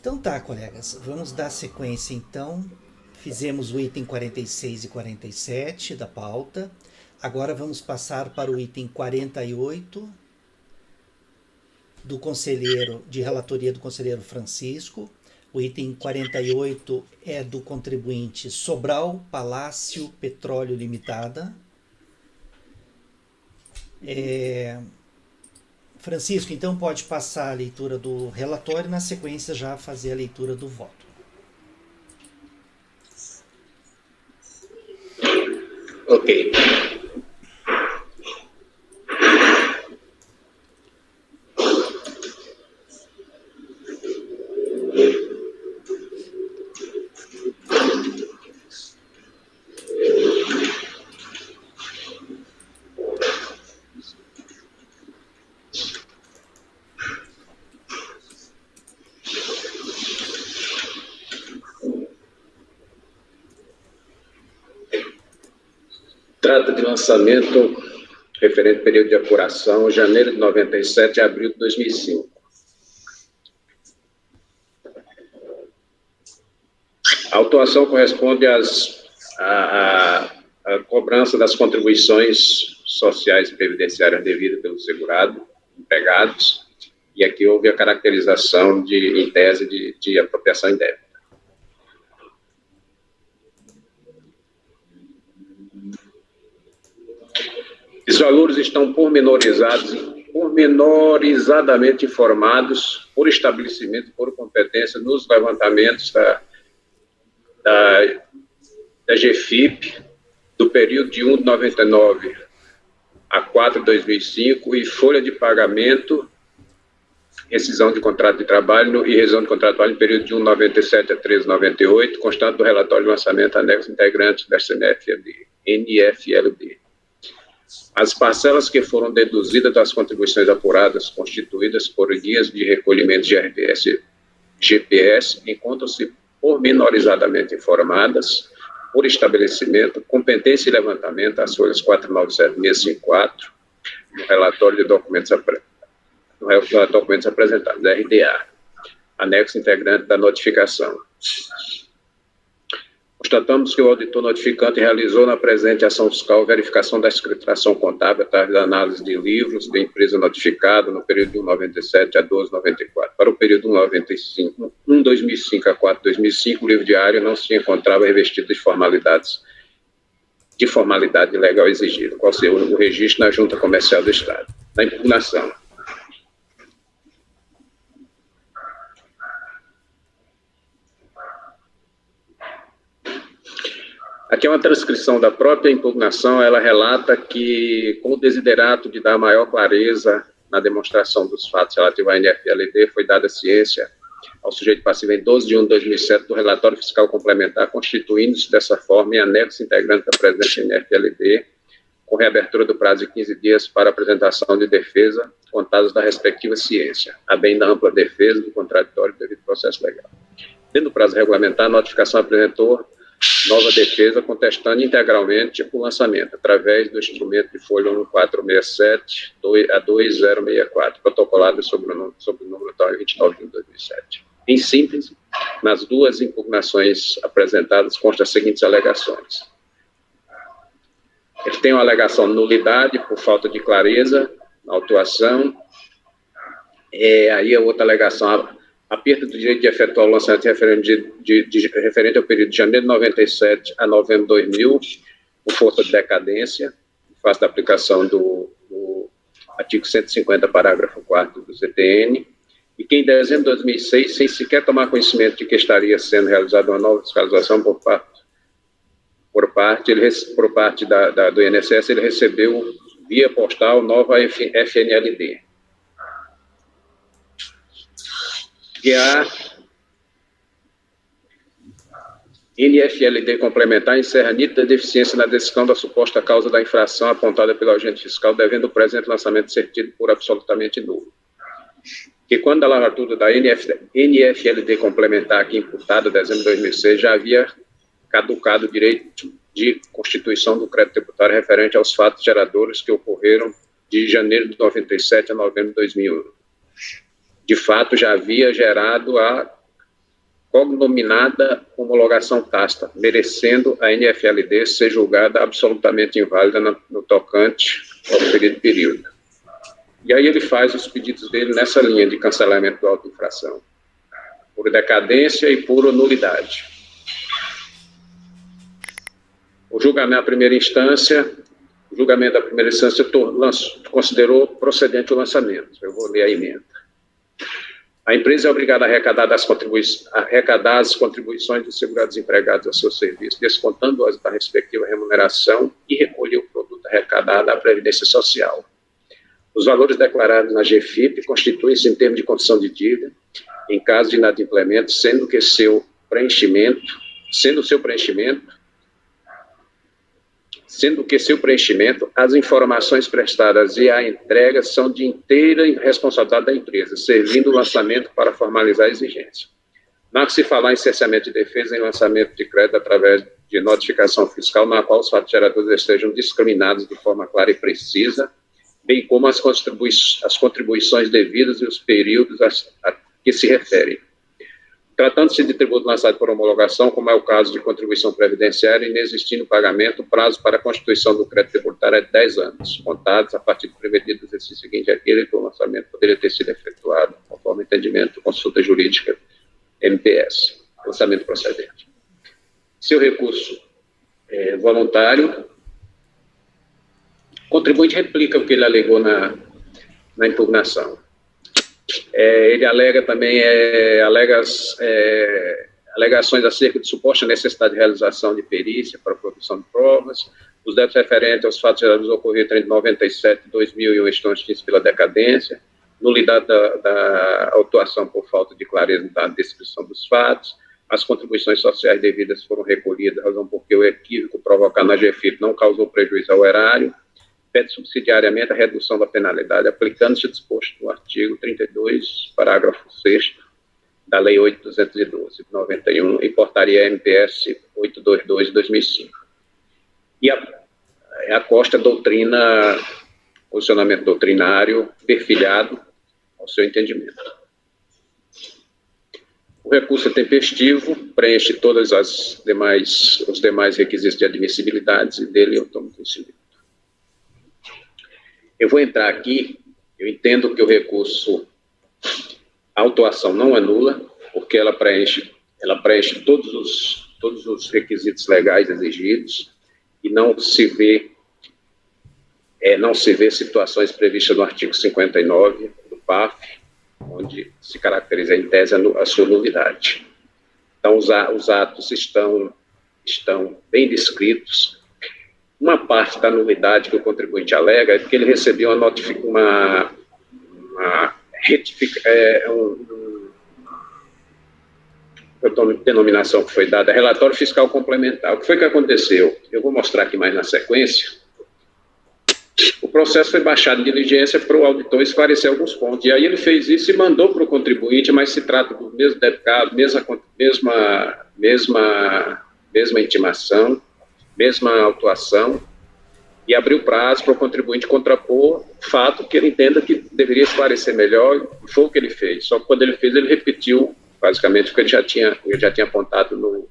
Então tá, colegas. Vamos dar sequência, então. Fizemos o item 46 e 47 da pauta. Agora vamos passar para o item 48 do conselheiro, de relatoria do conselheiro Francisco. O item 48 é do contribuinte Sobral Palácio Petróleo Limitada. Francisco, então pode passar a leitura do relatório e na sequência já fazer a leitura do voto. Ok. Trata de lançamento referente ao período de apuração, janeiro de 97 a abril de 2005. A autuação corresponde à cobrança das contribuições sociais e previdenciárias devidas pelo segurado, empregados, e aqui houve a caracterização em tese de apropriação indébita. Os valores estão pormenorizadamente informados por estabelecimento, por competência, nos levantamentos da GFIP, do período de 1 de 99 a 4 de 2005, e folha de pagamento, rescisão de contrato de trabalho e rescisão de contrato de trabalho no período de 1 de 97 a 13 de 98, constante do relatório de lançamento anexo integrante da NFLD. As parcelas que foram deduzidas das contribuições apuradas, constituídas por guias de recolhimento de GPS, encontram-se pormenorizadamente informadas por estabelecimento, competência e levantamento, as folhas 497654, no relatório de documentos apresentados, RDA, anexo integrante da notificação. Constatamos que o auditor notificante realizou na presente ação fiscal verificação da escrituração contábil através da análise de livros de empresa notificada no período de 1,97 a 12,94. Para o período de 2005 a 4 de 2005, o livro diário não se encontrava revestido de formalidade legal exigida, qual seja o registro na Junta Comercial do Estado. Na impugnação. Aqui é uma transcrição da própria impugnação. Ela relata que, com o desiderato de dar maior clareza na demonstração dos fatos relativos à NFLD, foi dada ciência ao sujeito passivo em 12 de 1 de 2007 do relatório fiscal complementar, constituindo-se dessa forma em anexo integrante da presente NFLD, com reabertura do prazo de 15 dias para apresentação de defesa, contados da respectiva ciência, a bem da ampla defesa do contraditório devido ao processo legal. Dentro do prazo regulamentar, a notificação apresentou nova defesa contestando integralmente o lançamento, através do instrumento de folha 1467 a 2064, protocolado sobre o número 29 de 2007. Em síntese, nas duas impugnações apresentadas constam as seguintes alegações. Ele tem uma alegação de nulidade por falta de clareza na autuação, aí a outra alegação, a perda do direito de efetuar o lançamento referente ao período de janeiro de 97 a novembro de 2000, por força de decadência, em face da aplicação do artigo 150, parágrafo 4º do CTN, e que em dezembro de 2006, sem sequer tomar conhecimento de que estaria sendo realizada uma nova fiscalização por parte do INSS, ele recebeu via postal nova FNLD. E a NFLD complementar encerra nítida deficiência na decisão da suposta causa da infração apontada pelo agente fiscal, devendo o presente lançamento ser tido por absolutamente nulo. Que quando a lavatura da NFLD complementar aqui imputada, em dezembro de 2006, já havia caducado o direito de constituição do crédito tributário referente aos fatos geradores que ocorreram de janeiro de 97 a novembro de 2001. De fato, já havia gerado a cognominada homologação tácita, merecendo a NFLD ser julgada absolutamente inválida no tocante ao referido período. E aí ele faz os pedidos dele nessa linha de cancelamento do auto de infração, por decadência e por nulidade. O julgamento da primeira instância considerou procedente o lançamento. Eu vou ler a emenda. A empresa é obrigada a arrecadar as contribuições dos segurados empregados a seu serviço, descontando-as da respectiva remuneração e recolher o produto arrecadado à Previdência Social. Os valores declarados na GFIP constituem-se em termos de condição de dívida, em caso de inadimplemento, sendo seu preenchimento, as informações prestadas e a entrega são de inteira responsabilidade da empresa, servindo o lançamento para formalizar a exigência. Não há que se falar em cerceamento de defesa em lançamento de crédito através de notificação fiscal, na qual os fatos geradores estejam discriminados de forma clara e precisa, bem como as contribuições devidas e os períodos a que se referem. Tratando-se de tributo lançado por homologação, como é o caso de contribuição previdenciária, inexistindo pagamento, o prazo para a constituição do crédito tributário é de 10 anos, contados a partir do primeiro dia do exercício seguinte àquele que o lançamento poderia ter sido efetuado, conforme entendimento, consulta jurídica, MPS, lançamento procedente. Seu recurso é voluntário, o contribuinte replica o que ele alegou na impugnação. Ele alega também alegações acerca de suposta necessidade de realização de perícia para a produção de provas, os dados referentes aos fatos gerados ocorridos entre 97 e 2001 estão extintos pela decadência, nulidade da autuação por falta de clareza da descrição dos fatos, as contribuições sociais devidas foram recolhidas, razão porque o equívoco provocado na GFIP não causou prejuízo ao erário, pede subsidiariamente a redução da penalidade, aplicando-se o disposto no artigo 32, parágrafo 6º, da Lei 8.212, de 91, e portaria MPS 822, de 2005. E acosta posicionamento doutrinário perfilhado ao seu entendimento. O recurso é tempestivo, preenche todos os demais requisitos de admissibilidade, e dele eu tomo conhecimento. Eu vou entrar aqui, eu entendo que o recurso, a autuação não anula, porque ela preenche todos os requisitos legais exigidos, e não se vê situações previstas no artigo 59 do PAF, onde se caracteriza em tese a sua nulidade. Então, os atos estão bem descritos. Uma parte da nulidade que o contribuinte alega é porque ele recebeu uma denominação que foi dada, relatório fiscal complementar. O que foi que aconteceu? Eu vou mostrar aqui mais na sequência. O processo foi baixado em diligência para o auditor esclarecer alguns pontos. E aí ele fez isso e mandou para o contribuinte, mas se trata do mesmo debitado, mesma intimação, mesma autuação, e abriu prazo para o contribuinte contrapor fato que ele entenda que deveria esclarecer melhor, e foi o que ele fez. Só que quando ele fez, ele repetiu basicamente o que ele já tinha apontado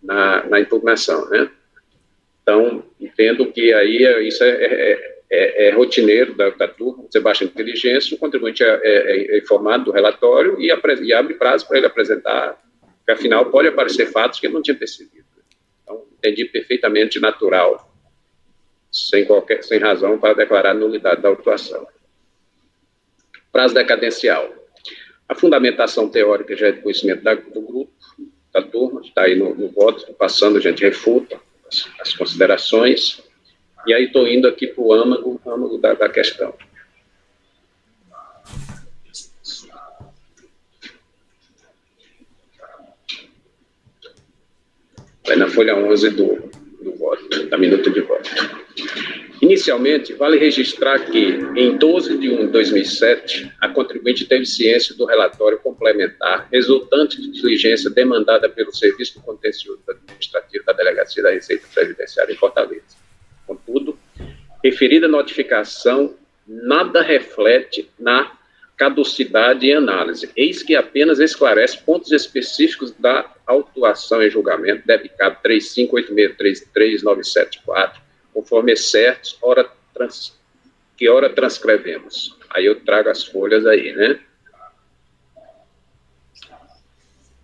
na impugnação, né? Então, entendo que aí isso é rotineiro da turma, você baixa a inteligência, o contribuinte é informado do relatório e abre prazo para ele apresentar, porque afinal pode aparecer fatos que ele não tinha percebido. Então, entendi perfeitamente natural, sem razão para declarar nulidade da autuação. Prazo decadencial. A fundamentação teórica já é de conhecimento do grupo, da turma, está aí no voto, estou passando, a gente refuta as considerações, e aí estou indo aqui para o âmago da questão. Vai na folha 11 do voto, da minuta de voto. Inicialmente, vale registrar que, em 12 de 1 de 2007, a contribuinte teve ciência do relatório complementar resultante de diligência demandada pelo Serviço do Contencioso Administrativo da Delegacia da Receita Previdenciária em Fortaleza. Contudo, referida notificação nada reflete na caducidade e análise, eis que apenas esclarece pontos específicos da autuação em julgamento, debicado 3586333974, conforme certos, que ora transcrevemos. Aí eu trago as folhas aí, né?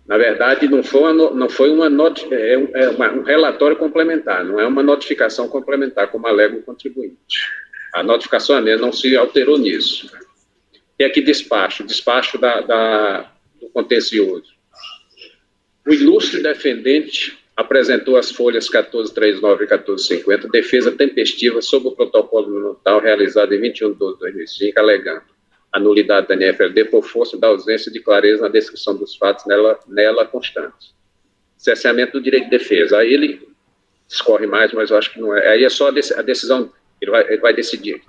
Na verdade, não foi um relatório complementar, não é uma notificação complementar, como alega o contribuinte. A notificação mesmo não se alterou nisso. Tem aqui despacho do contencioso. O ilustre defendente apresentou as folhas 1439 e 1450, defesa tempestiva sobre o protocolo minutal realizado em 21 de 12 de 2005, alegando a nulidade da NFLD por força da ausência de clareza na descrição dos fatos nela constantes. Cerceamento do direito de defesa. Aí ele discorre mais, mas eu acho que não é. Aí é só a decisão, ele vai decidir.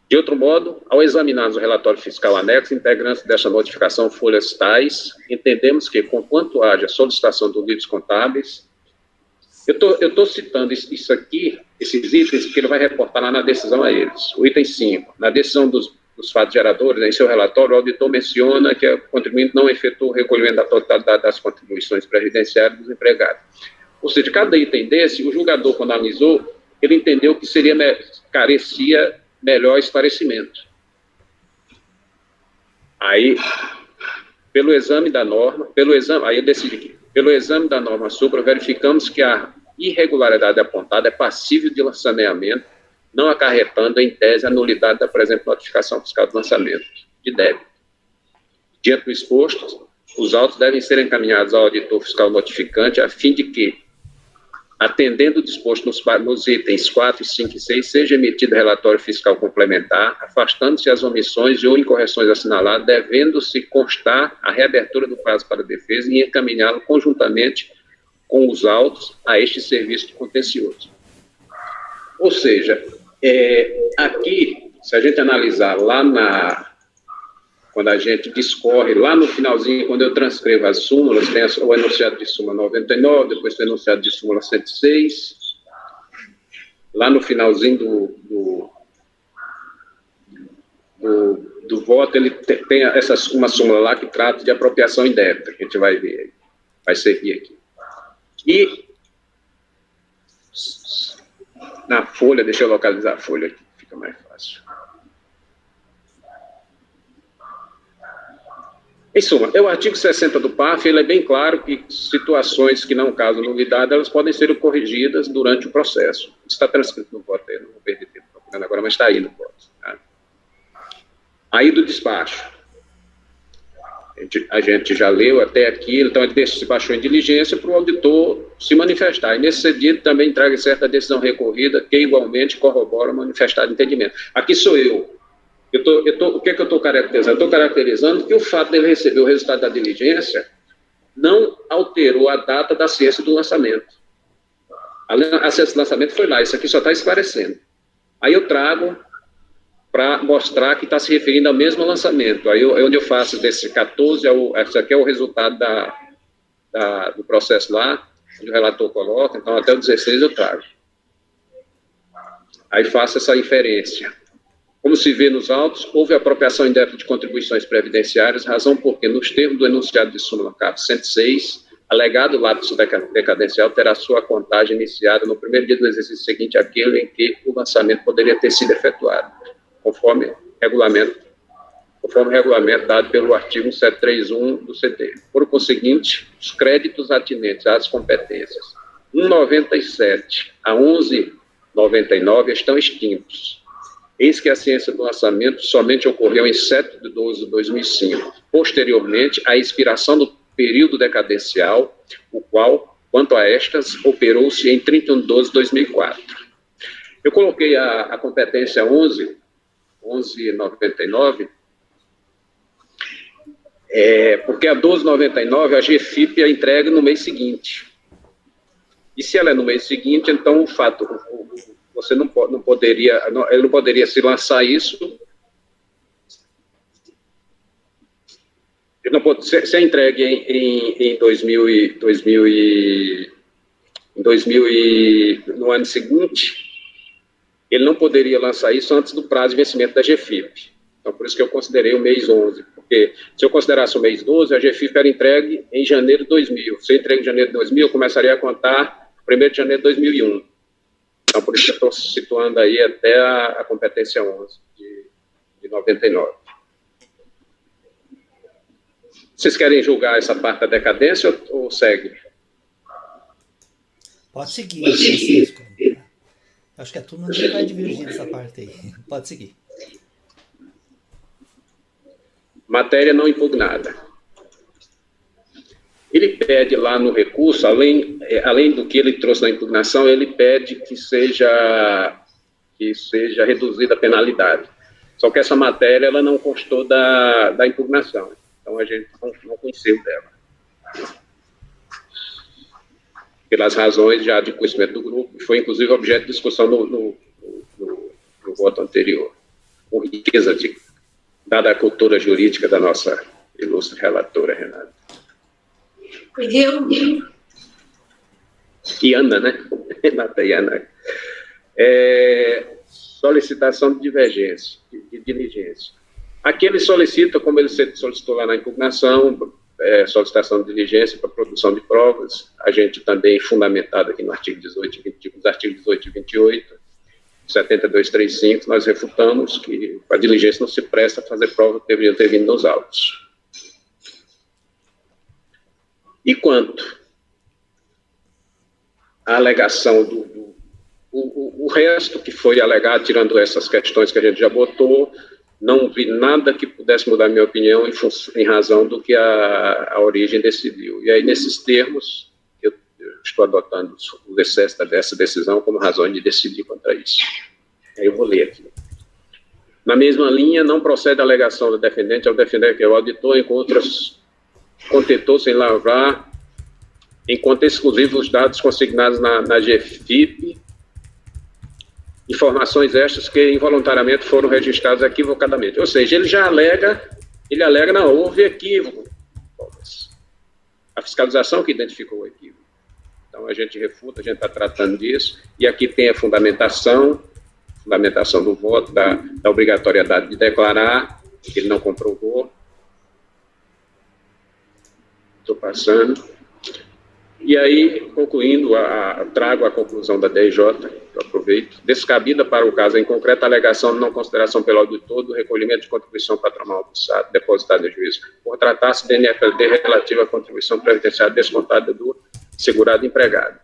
De outro modo, ao examinarmos o relatório fiscal anexo, integrantes desta notificação, folhas tais, entendemos que, conquanto haja solicitação dos livros contábeis, eu estou citando isso aqui, esses itens, que ele vai reportar lá na decisão a eles. O item 5, na decisão dos fatos geradores, em seu relatório, o auditor menciona que o contribuinte não efetuou o recolhimento da totalidade das contribuições previdenciárias dos empregados. Ou seja, cada item desse, o julgador, quando analisou, ele entendeu que carecia melhor esclarecimento. Aí, pelo exame da norma, aí eu decidi aqui, pelo exame da norma supra, verificamos que a irregularidade apontada é passível de lançamento, não acarretando, em tese, a nulidade da presente notificação fiscal de lançamento de débito. Diante do exposto, os autos devem ser encaminhados ao auditor fiscal notificante, a fim de que, atendendo o disposto nos itens 4, 5 e 6, seja emitido relatório fiscal complementar, afastando-se as omissões ou incorreções assinaladas, devendo-se constar a reabertura do prazo para a defesa e encaminhá-lo conjuntamente com os autos a este serviço de contencioso. Ou seja, aqui, se a gente analisar quando a gente discorre, lá no finalzinho, quando eu transcrevo as súmulas, tem o enunciado de súmula 99, depois tem o enunciado de súmula 106, lá no finalzinho do voto, ele tem uma súmula lá que trata de apropriação indébita, que a gente vai ver, vai seguir aqui. E na folha, deixa eu localizar a folha aqui, fica mais fácil. Em suma, o artigo 60 do PAF, ele é bem claro que situações que não causam nulidade, elas podem ser corrigidas durante o processo. Está transcrito no voto, eu não vou perder tempo procurando agora, mas está aí no voto. Tá? Aí do despacho. A gente já leu até aqui, então ele despachou em diligência para o auditor se manifestar. E nesse sentido também traga certa decisão recorrida que igualmente corrobora o manifestado entendimento. Aqui sou eu. O que é que eu estou caracterizando? Eu estou caracterizando que o fato dele receber o resultado da diligência não alterou a data da ciência do lançamento. A ciência do lançamento foi lá, isso aqui só está esclarecendo. Aí eu trago para mostrar que está se referindo ao mesmo lançamento. Aí onde eu faço desse 14, isso aqui é o resultado do processo lá, onde o relator coloca, então até o 16 eu trago. Aí faço essa inferência. Como se vê nos autos, houve apropriação indébita de contribuições previdenciárias, razão porque, nos termos do enunciado de súmula cap 106, alegado lapso decadencial terá sua contagem iniciada no primeiro dia do exercício seguinte àquele em que o lançamento poderia ter sido efetuado, conforme regulamento dado pelo artigo 1731 do CT. Por conseguinte, os créditos atinentes às competências 197 a 1199 estão extintos. Eis que a ciência do lançamento somente ocorreu em 7 de 12 de 2005, posteriormente à expiração do período decadencial, o qual, quanto a estas, operou-se em 31 de 12 de 2004. Eu coloquei a competência 1199, porque a 1299, a GFIP é entregue no mês seguinte. E se ela é no mês seguinte, então o fato, você ele não poderia se lançar isso, ele não pode, se é entregue no ano seguinte, ele não poderia lançar isso antes do prazo de vencimento da GFIP. Então, por isso que eu considerei o mês 11, porque se eu considerasse o mês 12, a GFIP era entregue em janeiro de 2000. Se eu entregue em janeiro de 2000, eu começaria a contar 1º de janeiro de 2001. Então, por isso que eu estou situando aí até a competência 11 de 99. Vocês querem julgar essa parte da decadência ou segue? Pode seguir, Francisco. Acho que a turma não vai divergir dessa parte aí. Pode seguir. Matéria não impugnada. Ele pede lá no recurso, além do que ele trouxe na impugnação, ele pede que seja reduzida a penalidade. Só que essa matéria ela não constou da impugnação. Então, a gente não conheceu dela. Pelas razões já de conhecimento do grupo, foi inclusive objeto de discussão no voto anterior. Com riqueza dada a cultura jurídica da nossa ilustre relatora, Renata. E Ana, né? Renata e Ana. Solicitação de divergência, de diligência. Aqui ele solicita, como ele solicitou lá na impugnação, solicitação de diligência para produção de provas, a gente também fundamentado aqui no artigo 18 e 20, nos artigos 18 e 28, 7235, nós refutamos que a diligência não se presta a fazer prova que deveriam ter vindo nos autos. E quanto à alegação o resto que foi alegado, tirando essas questões que a gente já botou, não vi nada que pudesse mudar minha opinião em razão do que a origem decidiu. E aí, nesses termos, eu estou adotando o excesso dessa decisão como razão de decidir contra isso. Aí eu vou ler aqui. Na mesma linha, não procede a alegação do defendente ao defender que o auditor contentou-se em lavrar em conta exclusiva os dados consignados na GFIP, informações estas que involuntariamente foram registradas equivocadamente. Ou seja, ele alega, não, houve equívoco. A fiscalização que identificou o equívoco. Então, a gente refuta, a gente está tratando disso, e aqui tem a fundamentação do voto, da obrigatoriedade de declarar, que ele não comprovou. Estou passando. E aí, concluindo, trago a conclusão da DRJ, eu aproveito, descabida para o caso em concreto a alegação de não consideração pelo auditor do recolhimento de contribuição patronal depositada em juízo, por tratar-se de NFLD relativa à contribuição previdenciária descontada do segurado empregado.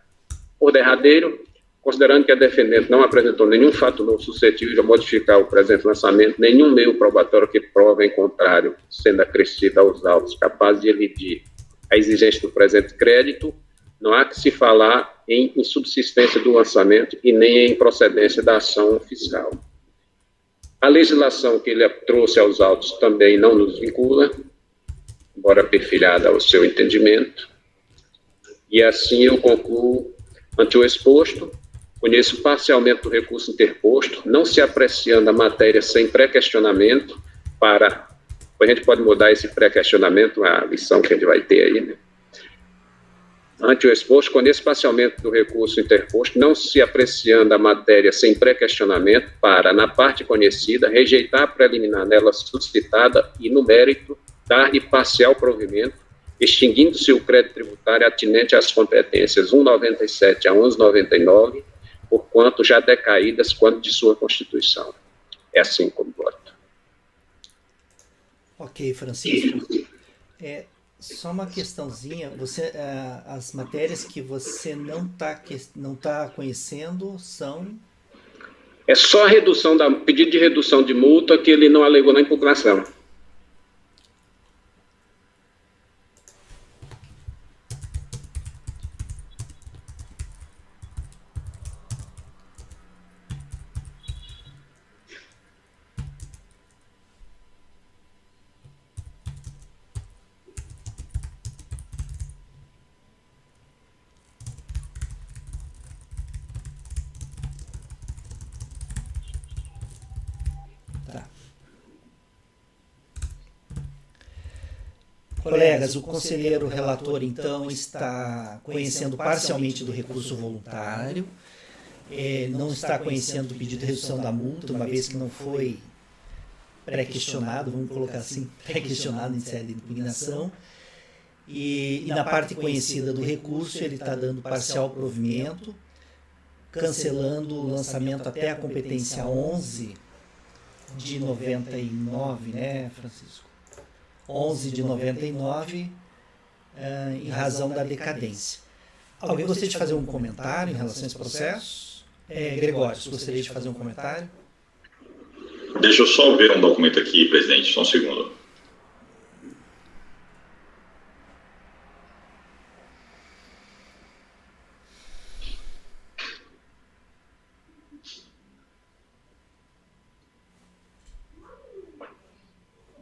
Por derradeiro, considerando que a defendente não apresentou nenhum fato novo suscetível de modificar o presente lançamento, nenhum meio probatório que prova em contrário, sendo acrescido aos autos capaz de elidir a exigência do presente crédito, não há que se falar em insubsistência do lançamento e nem em procedência da ação fiscal. A legislação que ele trouxe aos autos também não nos vincula, embora perfilhada ao seu entendimento, e assim eu concluo, ante o exposto, conheço parcialmente o recurso interposto, não se apreciando a matéria sem pré-questionamento a gente pode mudar esse pré-questionamento, a lição que a gente vai ter aí, né? Ante o exposto, conheço parcialmente do recurso interposto, não se apreciando a matéria sem pré-questionamento na parte conhecida, rejeitar a preliminar nela suscitada e, no mérito, dar-lhe parcial provimento, extinguindo-se o crédito tributário atinente às competências 197 a 1199, porquanto já decaídas quanto de sua constituição. É assim como voto. Ok, Francisco. Só uma questãozinha, as matérias que você não tá conhecendo são... É só a redução pedido de redução de multa que ele não alegou na impugnação. Colegas, o conselheiro relator, então, está conhecendo parcialmente do recurso voluntário, não está conhecendo do pedido de redução da multa, uma vez que não foi pré-questionado, vamos colocar assim, pré-questionado em sede de impugnação, e na parte conhecida do recurso, ele está dando parcial provimento, cancelando o lançamento até a competência 11 de 99, né, Francisco? 11 de 99, em razão da decadência. Alguém gostaria de fazer um comentário em relação a esse processo? Gregório, você gostaria de fazer um comentário? Deixa eu só ver um documento aqui, presidente, só um segundo.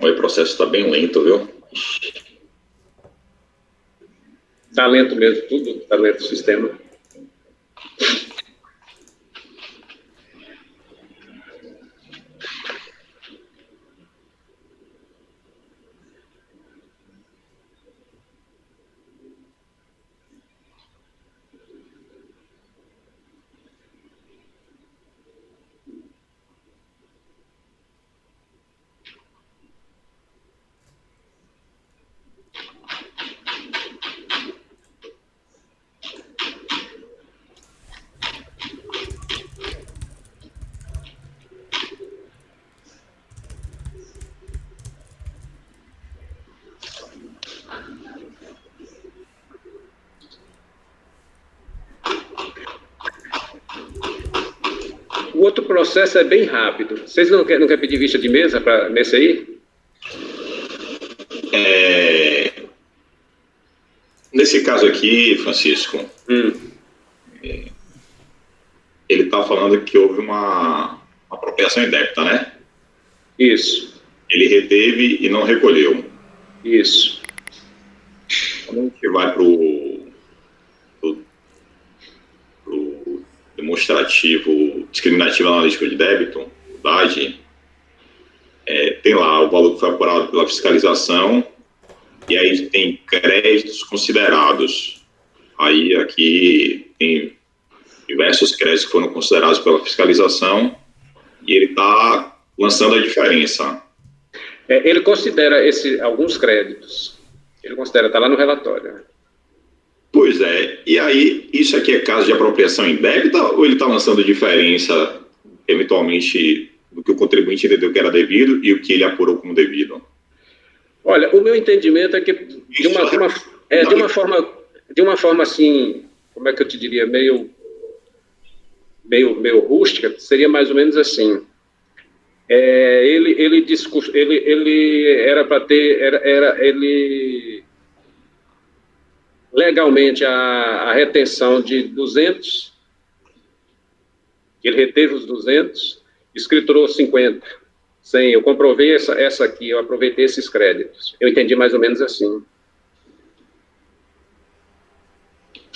O processo está bem lento, viu? Está lento mesmo, tudo está lento o sistema. O outro processo é bem rápido. Vocês não querem pedir vista de mesa nesse aí? Nesse caso aqui, Francisco, ele está falando que houve uma apropriação indébita, né? Isso. Ele reteve e não recolheu. Isso. Quando a gente vai para o demonstrativo discriminativo analítico de débito, o DAD, tem lá o valor que foi apurado pela fiscalização, e aí tem créditos considerados. Aí aqui tem diversos créditos que foram considerados pela fiscalização, e ele está lançando a diferença. Ele considera alguns créditos. Ele considera, está lá no relatório, né? Pois é, e aí, isso aqui é caso de apropriação indébita ou ele está lançando diferença, eventualmente, do que o contribuinte entendeu que era devido e o que ele apurou como devido? Olha, o meu entendimento é que, de uma forma assim, como é que eu te diria, meio rústica, seria mais ou menos assim. Ele era para ter, ele legalmente a retenção de 200, ele reteve os 200, escriturou 50, 100, eu comprovei essa aqui, eu aproveitei esses créditos, eu entendi mais ou menos assim.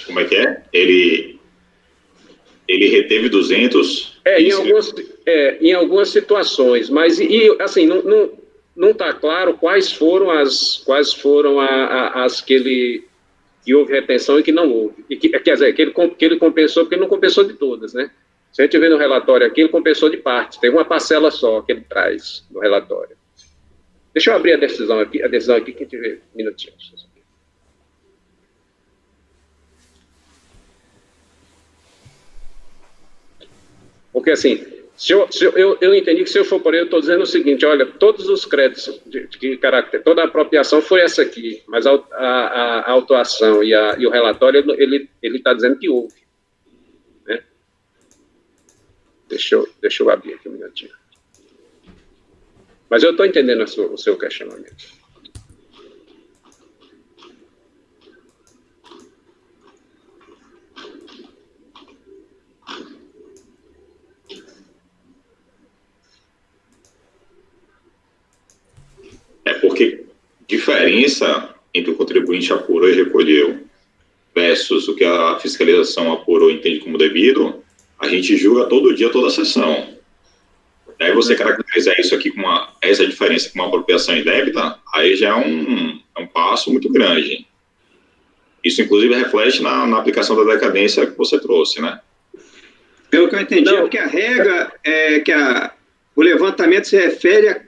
Como é que é? Ele reteve 200? Em algumas situações, mas assim, não está claro quais foram as que houve retenção e que não houve. Quer dizer, que ele compensou, porque ele não compensou de todas, né? Se a gente vê no relatório aqui, ele compensou de parte. Tem uma parcela só que ele traz no relatório. Deixa eu abrir a decisão aqui que a gente vê um minutinho. Porque, assim, eu entendi que se eu for por aí, eu estou dizendo o seguinte, olha, todos os créditos de caráter, toda a apropriação foi essa aqui, mas a autuação e o relatório, ele está dizendo que houve. Né? Deixa eu abrir aqui um minutinho. Mas eu estou entendendo o seu questionamento. É porque diferença entre o contribuinte apurou e recolheu versus o que a fiscalização apurou e entende como devido, a gente julga todo dia, toda a sessão. Aí você caracterizar isso aqui essa diferença com uma apropriação indébita, aí já é um passo muito grande. Isso, inclusive, reflete na aplicação da decadência que você trouxe, né? Pelo que eu entendi, é porque a regra é que o levantamento se refere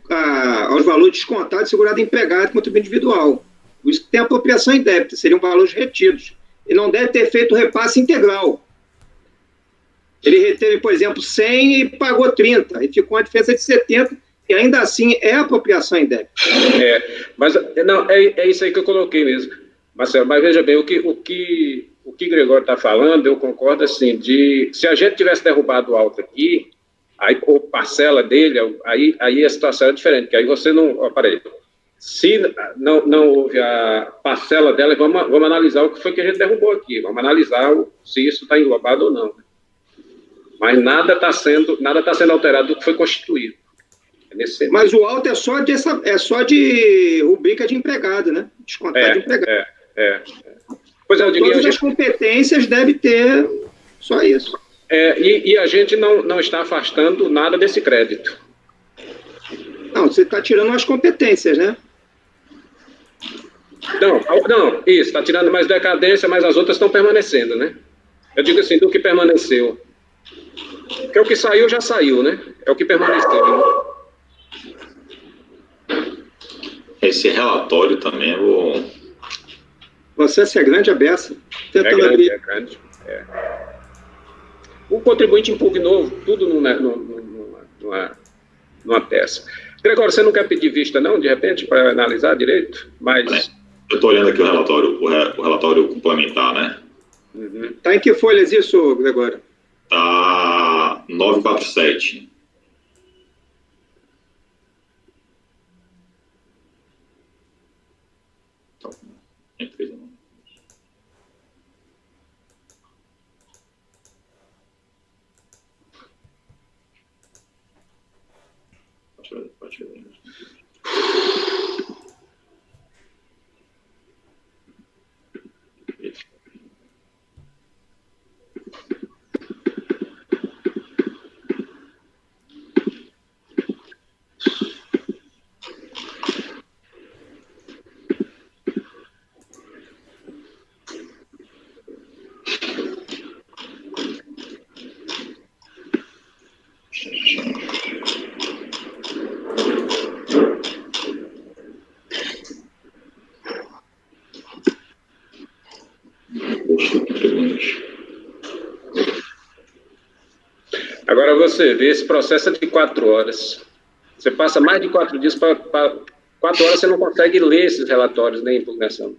aos valores descontados, segurado empregado e contribuinte individual. Por isso que tem apropriação indébita, seriam valores retidos. Ele não deve ter feito o repasse integral. Ele reteve, por exemplo, 100 e pagou 30, e ficou uma diferença de 70, e ainda assim é apropriação indébita. Mas não, é isso aí que eu coloquei mesmo, Marcelo. Mas veja bem, o que Gregório está falando, eu concordo assim, se a gente tivesse derrubado o alto aqui, aí, ou parcela dele, aí a situação é diferente, que aí você não... Peraí. Se não houve a parcela dela, vamos analisar o que foi que a gente derrubou aqui, vamos analisar se isso está englobado ou não. Mas nada está sendo alterado do que foi constituído. Mas o alto é só de rubrica de empregado, né? Descontado de empregado. Pois é, eu diria, todas as competências devem ter só isso. E a gente não está afastando nada desse crédito. Não, você está tirando as competências, né? Não, isso, está tirando mais decadência, mas as outras estão permanecendo, né? Eu digo assim, do que permaneceu. Porque o que saiu, já saiu, né? É o que permaneceu, né? Esse relatório também eu vou... Você é grande a beça. Tentando abrir. É grande. O contribuinte impugnou tudo numa peça. Gregório, você não quer pedir vista, não, de repente, para analisar direito? Mas... Eu estou olhando aqui o relatório complementar, né? Está em que folhas isso, Gregório? Está 947. Pode ver. Agora você vê, esse processo é de 4 horas. Você passa mais de 4 dias, 4 horas você não consegue ler esses relatórios, nem impugnação.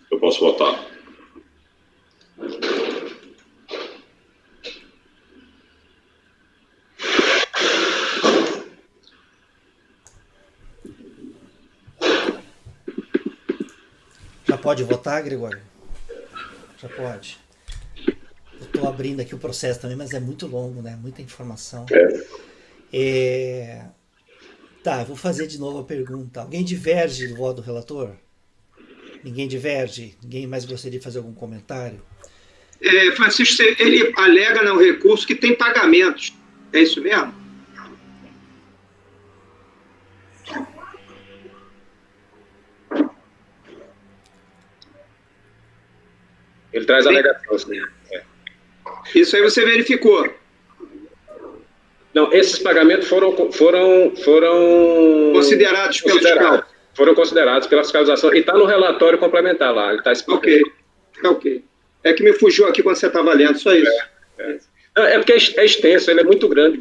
Eu posso votar. Já pode votar, Gregório? Já pode. Eu estou abrindo aqui o processo também, mas é muito longo, né? Muita informação. Tá, eu vou fazer de novo a pergunta. Alguém diverge do voto do relator? Ninguém diverge? Ninguém mais gostaria de fazer algum comentário? Francisco, ele alega no recurso que tem pagamentos. É isso mesmo? Ele traz alegação, assim. Isso aí você verificou? Não, esses pagamentos foram considerados pelo fiscal. Foram considerados pela fiscalização e está no relatório complementar lá. Ele está explicando. Ok. É que me fugiu aqui quando você estava lendo, só isso. É porque é extenso, ele é muito grande,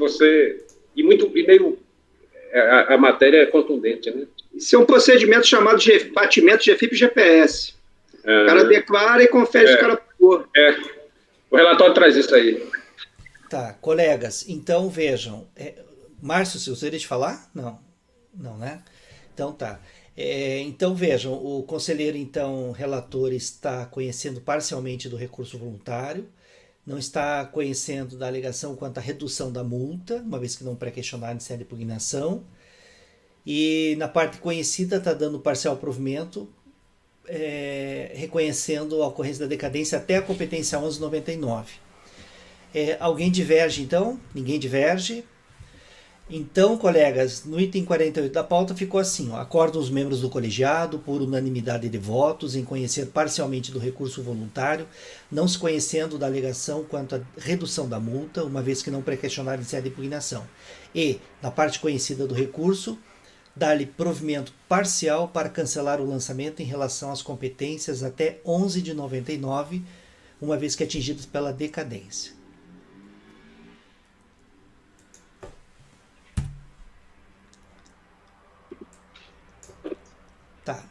a matéria é contundente, né? Isso é um procedimento chamado de batimento de FIP e GPS. O cara declara e confere se o cara pagou. O relatório traz isso aí. Tá, colegas, então vejam. Márcio, você gostaria de falar? Não, né? Então tá. Então vejam, o conselheiro, então, relator, está conhecendo parcialmente do recurso voluntário, não está conhecendo da alegação quanto à redução da multa, uma vez que não pré-questionado em sede de impugnação, e na parte conhecida está dando parcial provimento, reconhecendo a ocorrência da decadência até a competência 1199. Alguém diverge, então? Ninguém diverge? Então, colegas, no item 48 da pauta ficou assim: acordam os membros do colegiado, por unanimidade de votos, em conhecer parcialmente do recurso voluntário, não se conhecendo da alegação quanto à redução da multa, uma vez que não pré-questionado em sede de impugnação. E, na parte conhecida do recurso, dar-lhe provimento parcial para cancelar o lançamento em relação às competências até 11 de 99, uma vez que atingidos pela decadência. Tá.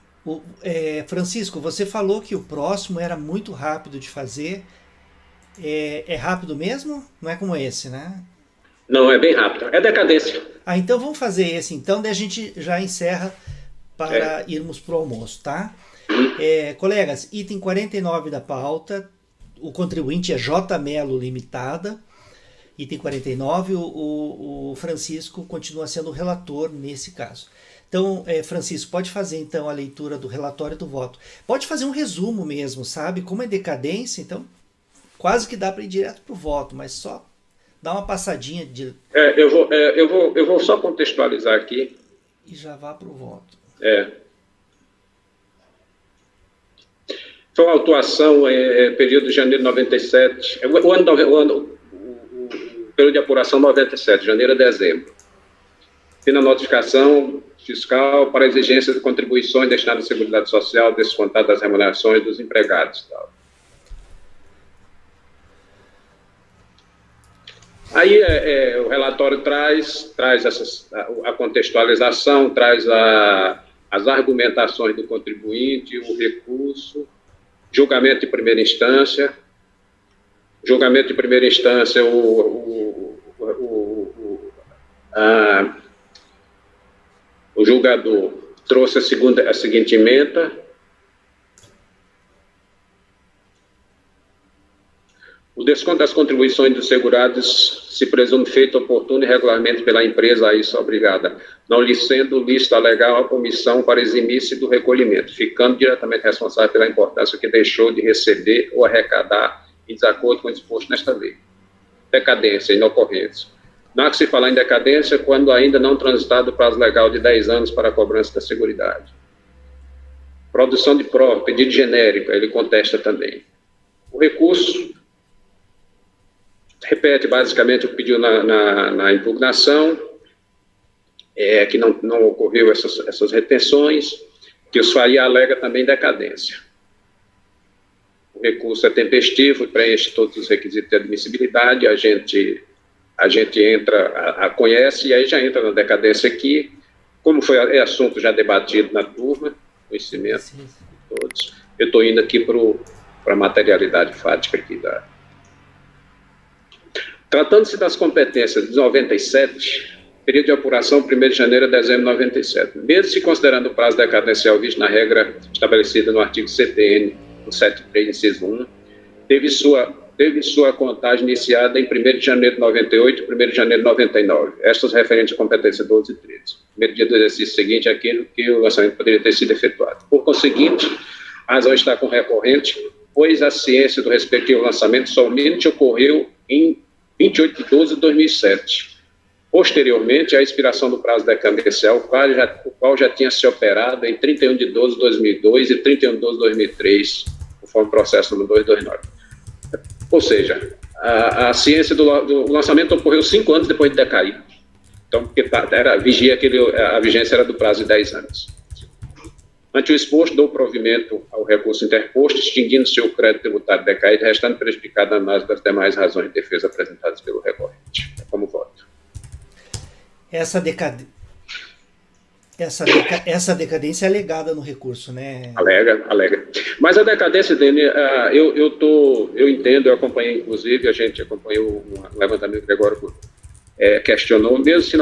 Francisco, você falou que o próximo era muito rápido de fazer. É rápido mesmo? Não é como esse, né? Não, é bem rápido. É decadência. Então vamos fazer esse, então, daí a gente já encerra para irmos para o almoço, tá? Colegas, item 49 da pauta, o contribuinte é J. Melo Limitada. Item 49, o Francisco continua sendo o relator nesse caso. Então, Francisco, pode fazer então a leitura do relatório do voto. Pode fazer um resumo mesmo, sabe? Como é decadência, então quase que dá para ir direto para o voto, mas só dá uma passadinha de... Eu vou só contextualizar aqui. E já vá para o voto. Foi uma autuação, período de janeiro de 97, o período de apuração 97, janeiro a dezembro. E na notificação fiscal para exigência de contribuições destinadas à Seguridade Social, descontado das remunerações dos empregados. Tal. Aí o relatório traz a contextualização, traz as argumentações do contribuinte, o recurso, julgamento de primeira instância. Julgamento de primeira instância, o julgador trouxe a seguinte ementa. O desconto das contribuições dos segurados se presume feito oportuno e regularmente pela empresa a isso obrigada, não lhe sendo lícita legal a comissão para eximir-se do recolhimento, ficando diretamente responsável pela importância que deixou de receber ou arrecadar em desacordo com o disposto nesta lei. Decadência, inocorrência. Não há que se falar em decadência quando ainda não transitado o prazo legal de 10 anos para a cobrança da Seguridade. Produção de prova, pedido genérico, ele contesta também. O recurso repete basicamente o que pediu na impugnação, que não ocorreu essas retenções, que os Faria alega também decadência. O recurso é tempestivo e preenche todos os requisitos de admissibilidade, a gente entra, conhece, e aí já entra na decadência aqui, como é assunto já debatido na turma, conhecimento de todos. Eu estou indo aqui para a materialidade fática aqui da... Tratando-se das competências de 97, período de apuração 1º de janeiro a dezembro de 97, mesmo se considerando o prazo decadencial visto na regra estabelecida no artigo CTN, no 73, inciso 1, teve sua contagem iniciada em 1º de janeiro de 98 e 1º de janeiro de 99. Estas referentes à competência 12 e 13. O primeiro dia do exercício seguinte é aquele que o lançamento poderia ter sido efetuado. Por conseguinte, A razão está com o recorrente, pois a ciência do respectivo lançamento somente ocorreu em 28 de 12 de 2007. Posteriormente, a expiração do prazo decadencial, o qual já tinha se operado em 31 de 12 de 2002 e 31 de 12 de 2003, conforme o processo número 229. Ou seja, a ciência do lançamento ocorreu 5 anos depois de decair. Então, porque a vigência era do prazo de 10 anos. Ante o exposto, dou provimento ao recurso interposto, extinguindo-se o crédito tributário decaído, restando prejudicado a análise das demais razões de defesa apresentadas pelo recorrente. É como voto. Essa decadência é alegada no recurso, né? Alega. Mas a decadência, Dani, eu entendo, eu acompanhei, inclusive, a gente acompanhou um levantamento que agora questionou, mesmo se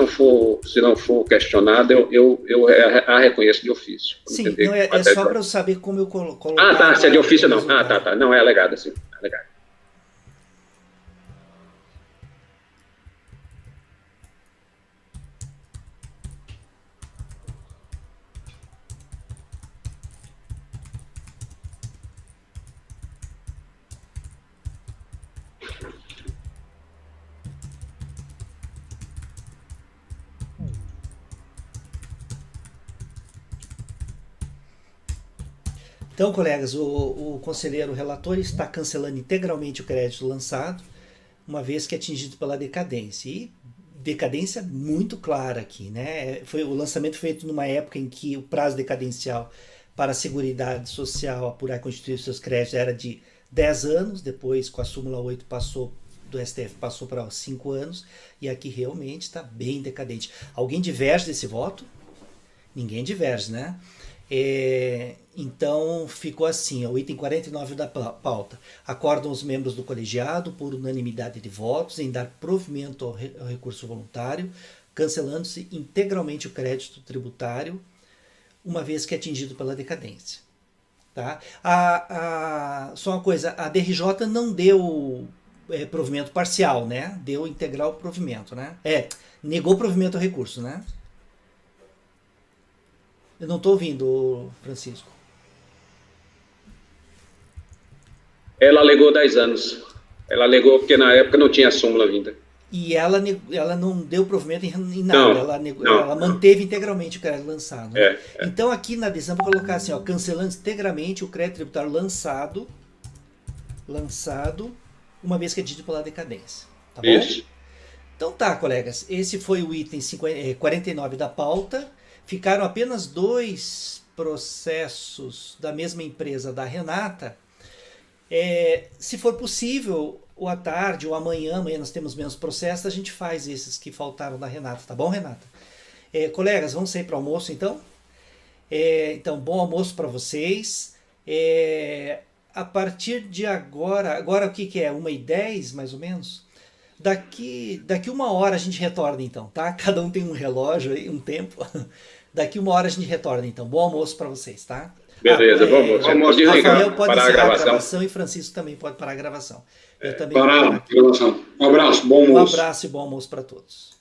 não for questionado, eu a reconheço de ofício. Sim, não, é só para eu saber como eu coloco. Tá, se é de ofício não. Tá. Não, é alegada, sim. Alegada. Então, colegas, o conselheiro relator está cancelando integralmente o crédito lançado, uma vez que é atingido pela decadência. E decadência muito clara aqui, né? Foi o lançamento feito numa época em que o prazo decadencial para a Seguridade Social apurar e constituir seus créditos era de 10 anos, depois com a súmula 8 do STF passou para 5 anos, e aqui realmente está bem decadente. Alguém diverge desse voto? Ninguém diverge, né? Então ficou assim, o item 49 da pauta. Acordam os membros do colegiado por unanimidade de votos em dar provimento ao recurso voluntário, cancelando-se integralmente o crédito tributário, uma vez que é atingido pela decadência. Tá? Só uma coisa, a DRJ não deu provimento parcial, né? Deu integral provimento, né? Negou provimento ao recurso, né? Eu não estou ouvindo, Francisco. Ela alegou 10 anos. Ela alegou porque na época não tinha súmula ainda. E ela não deu provimento em nada. Ela manteve integralmente o crédito lançado. Né? Então aqui na decisão vou colocar assim, cancelando integralmente o crédito tributário lançado, uma vez que é dito pela decadência. Tá bom? Isso. Então tá, colegas. Esse foi o item 49 da pauta. Ficaram apenas 2 processos da mesma empresa da Renata. Se for possível, ou à tarde ou amanhã nós temos menos processos, a gente faz esses que faltaram da Renata. Tá bom, Renata? Colegas, vamos sair para o almoço então? Então, bom almoço para vocês. A partir de agora o que é? 1h10 mais ou menos? Daqui 1 hora a gente retorna então, tá? Cada um tem um relógio aí, um tempo. Daqui 1 hora a gente retorna então. Bom almoço para vocês, tá? Beleza, bom almoço. Rafael pode encerrar a gravação e Francisco também pode parar a gravação. Eu também parar a gravação. Um abraço, bom almoço. Um abraço e bom almoço para todos.